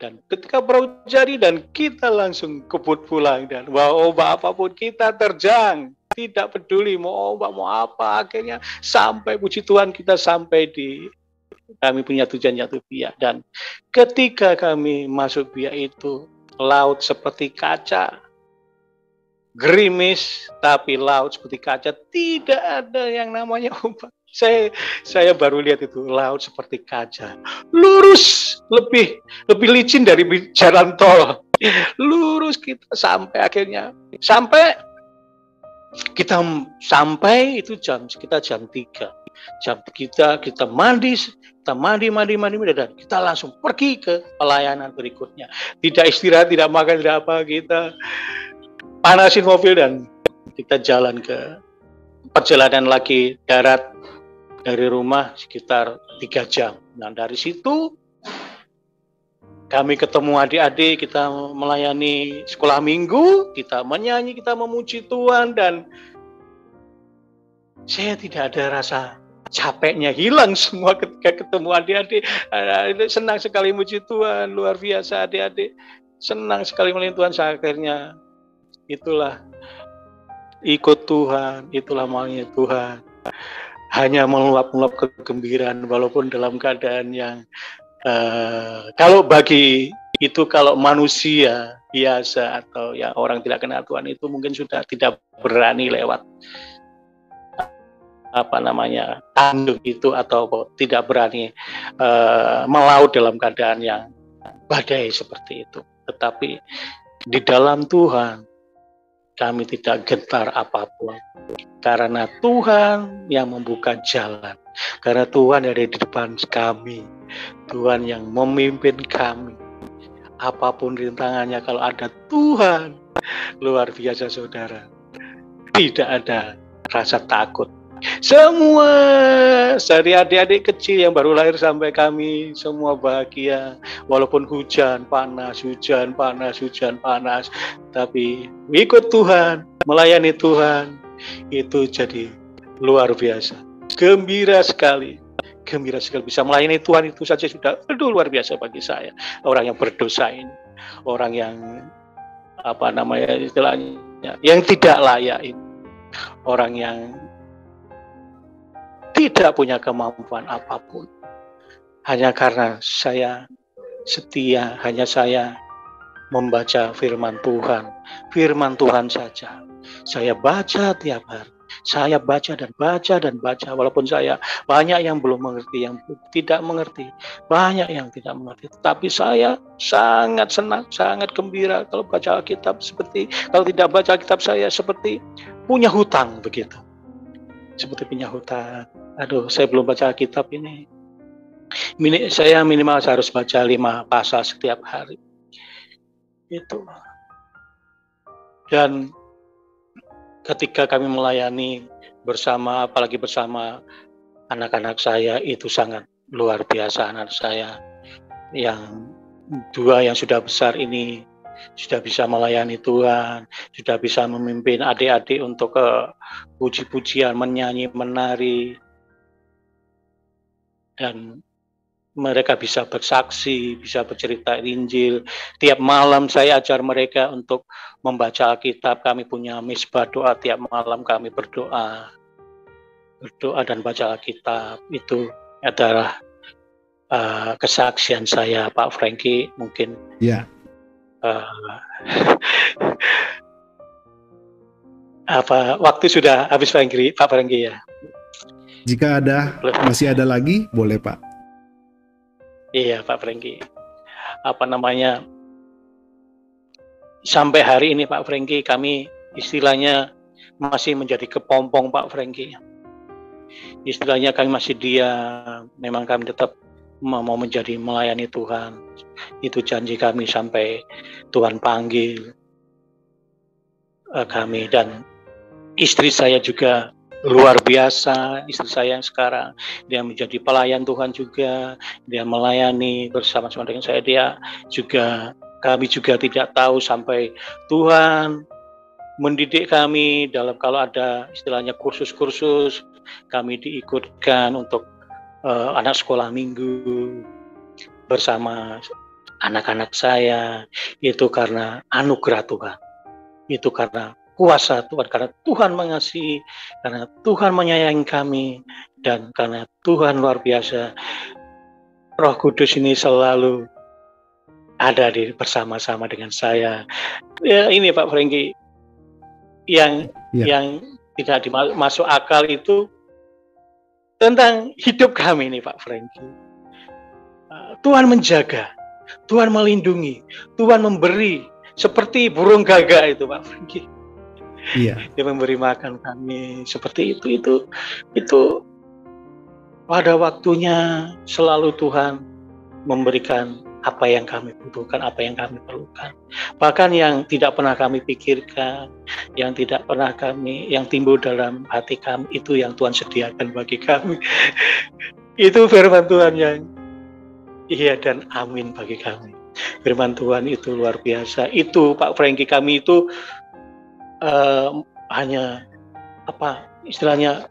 Dan ketika perahu jadi dan kita langsung kebut pulang dan ombak apapun kita terjang, tidak peduli mau ombak mau apa, akhirnya sampai puji Tuhan kita sampai di kami punya tujuan yaitu biak. Dan ketika kami masuk biak itu laut seperti kaca, gerimis tapi laut seperti kaca, tidak ada yang namanya ombak. Saya baru lihat itu laut seperti kaca, lurus, lebih licin dari jalan tol, lurus kita sampai akhirnya itu sekitar jam 3. Kita mandi dan kita langsung pergi ke pelayanan berikutnya. Tidak istirahat, tidak makan, tidak apa, kita panasin mobil dan kita jalan ke perjalanan lagi darat dari rumah sekitar 3 jam. Nah dari situ kami ketemu adik-adik, kita melayani sekolah minggu, kita menyanyi, kita memuji Tuhan dan saya tidak ada rasa capeknya, hilang semua ketika ketemu adik-adik. Senang sekali muji Tuhan, luar biasa adik-adik. Senang sekali melayani Tuhan. Akhirnya itulah ikut Tuhan, itulah maunya Tuhan. Hanya meluap-meluap kegembiraan walaupun dalam keadaan yang kalau manusia biasa atau ya orang tidak kenal Tuhan itu mungkin sudah tidak berani lewat tanduk itu atau tidak berani melaut dalam keadaan yang badai seperti itu. Tetapi di dalam Tuhan kami tidak gentar apapun, karena Tuhan yang membuka jalan, karena Tuhan ada di depan kami, Tuhan yang memimpin kami. Apapun rintangannya, kalau ada Tuhan, luar biasa saudara. Tidak ada rasa takut. Semua dari adik-adik kecil yang baru lahir sampai kami semua bahagia, walaupun hujan panas, tapi ikut Tuhan, melayani Tuhan, itu jadi luar biasa. Gembira sekali bisa melayani Tuhan, itu saja sudah luar biasa bagi saya. Orang yang berdosa ini, orang yang istilahnya yang tidak layak ini, orang yang tidak punya kemampuan apapun, hanya karena saya setia, hanya saya membaca firman Tuhan saja. Saya baca tiap hari, saya baca dan baca, walaupun saya banyak yang belum mengerti, yang tidak mengerti, banyak yang tidak mengerti, tapi saya sangat senang, sangat gembira kalau baca Alkitab, kalau tidak baca Alkitab saya seperti punya hutang begitu. Seperti punya hutang. Aduh, saya belum baca Alkitab ini. Saya minimal harus baca 5 pasal setiap hari. Itu. Dan ketika kami melayani apalagi bersama anak-anak saya, itu sangat luar biasa. Anak saya yang 2 yang sudah besar ini sudah bisa melayani Tuhan, sudah bisa memimpin adik-adik untuk puji-pujian, menyanyi, menari, dan mereka bisa bersaksi, bisa bercerita Injil. Tiap malam saya ajar mereka untuk membaca Alkitab. Kami punya misbah doa, tiap malam kami berdoa dan baca Alkitab. Itu adalah kesaksian saya, Pak Franky, mungkin. Ya. Waktu sudah habis, Pak Franky ya. Jika masih ada lagi, boleh Pak. Iya Pak Franky. Sampai hari ini Pak Franky, kami istilahnya masih menjadi kepompong Pak Franky. Istilahnya kami masih diam, memang kami tetap mau menjadi melayani Tuhan. Itu janji kami sampai Tuhan panggil kami. Dan istri saya juga luar biasa, istri saya yang sekarang, dia menjadi pelayan Tuhan juga, dia melayani bersama-sama dengan saya. Kami juga tidak tahu sampai Tuhan mendidik kami dalam, kalau ada istilahnya kursus-kursus, kami diikutkan untuk anak sekolah minggu bersama anak-anak saya. Itu karena anugerah Tuhan, itu karena kuasa Tuhan, karena Tuhan mengasihi, karena Tuhan menyayangi kami, dan karena Tuhan luar biasa. Roh Kudus ini selalu ada bersama-sama dengan saya. Ya, ini Pak Franky, yang tidak masuk akal itu tentang hidup kami ini Pak Franky. Tuhan menjaga, Tuhan melindungi, Tuhan memberi seperti burung gagak itu Pak Franky. Iya. Dia memberi makan kami seperti itu pada waktunya selalu Tuhan memberikan apa yang kami butuhkan, apa yang kami perlukan. Bahkan yang tidak pernah kami pikirkan, yang timbul dalam hati kami, itu yang Tuhan sediakan bagi kami. Itu firman Tuhan yang iya dan amin bagi kami. Firman Tuhan itu luar biasa. Itu Pak Franky, kami itu hanya istilahnya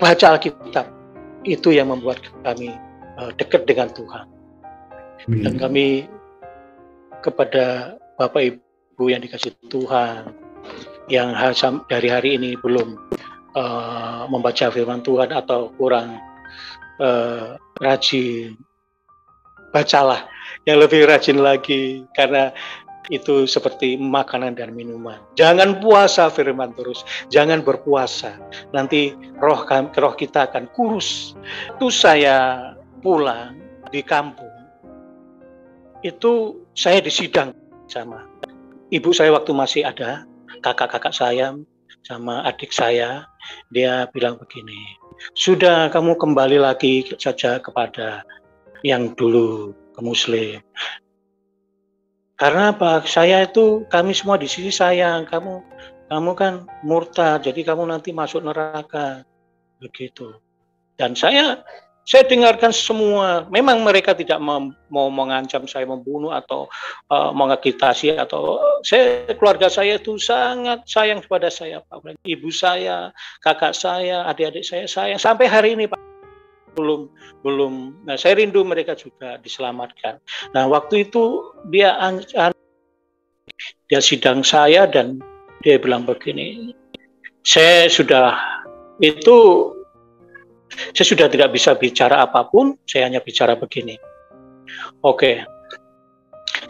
baca Alkitab, itu yang membuat kami dekat dengan Tuhan. Dan kami kepada Bapak Ibu yang dikasih Tuhan, yang dari hari ini belum membaca firman Tuhan atau kurang rajin, bacalah yang lebih rajin lagi, karena Itu seperti makanan dan minuman. Jangan puasa firman terus, jangan berpuasa. Nanti roh kita akan kurus. Itu saya pulang di kampung, itu saya disidang sama ibu saya waktu masih ada, kakak-kakak saya sama adik saya. Dia bilang begini, sudah kamu kembali lagi saja kepada yang dulu ke Muslim. Karena apa? Kami semua di sini sayang, kamu kan murtad, jadi kamu nanti masuk neraka, begitu. Dan saya dengarkan semua. Memang mereka tidak mau mengancam saya membunuh atau mengagitasi atau keluarga saya itu sangat sayang kepada saya, Pak. Ibu saya, kakak saya, adik-adik saya sayang sampai hari ini, Pak. Belum. Nah, saya rindu mereka juga diselamatkan. Nah, waktu itu dia sidang saya dan dia bilang begini, saya sudah tidak bisa bicara apapun, saya hanya bicara begini. Oke,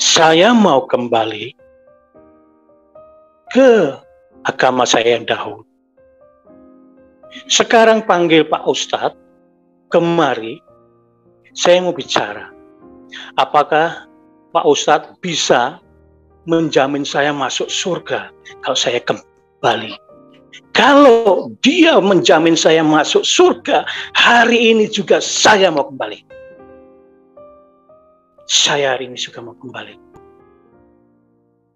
saya mau kembali ke agama saya yang dahulu. Sekarang panggil Pak Ustadz kemari, saya mau bicara. Apakah Pak Ustadz bisa menjamin saya masuk surga kalau saya kembali? Kalau dia menjamin saya masuk surga, hari ini juga saya mau kembali. Saya hari ini juga mau kembali.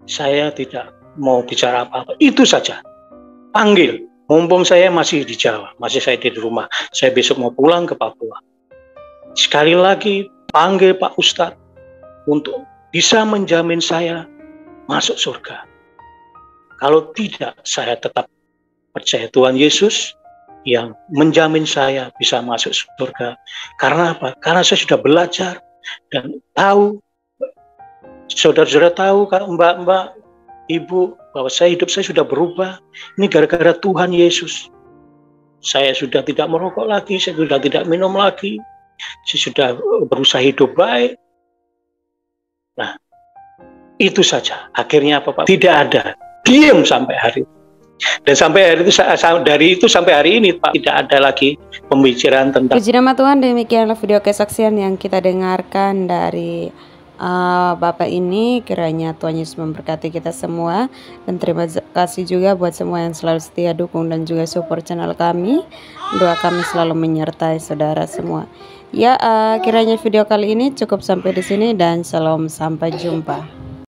Saya tidak mau bicara apa-apa, itu saja. Panggil. Mumpung saya masih di Jawa, masih saya di rumah, saya besok mau pulang ke Papua. Sekali lagi panggil Pak Ustadz untuk bisa menjamin saya masuk surga. Kalau tidak, saya tetap percaya Tuhan Yesus yang menjamin saya bisa masuk surga. Karena apa? Karena saya sudah belajar dan tahu, saudara-saudara tahu, mbak-mbak, ibu, bahwa hidup saya sudah berubah. Ini gara-gara Tuhan Yesus. Saya sudah tidak merokok lagi, saya sudah tidak minum lagi, saya sudah berusaha hidup baik. Nah, itu saja. Akhirnya apa, Pak? Tidak ada. Diam sampai hari ini. Dan dari itu sampai hari ini, Pak, tidak ada lagi pembicaraan tentang. Puji nama Tuhan, demikianlah video kesaksian yang kita dengarkan dari Bapak ini. Kiranya Tuhan Yesus memberkati kita semua, dan terima kasih juga buat semua yang selalu setia dukung dan juga support channel kami. Doa kami selalu menyertai saudara semua. Ya, kiranya video kali ini cukup sampai di sini dan shalom, sampai jumpa.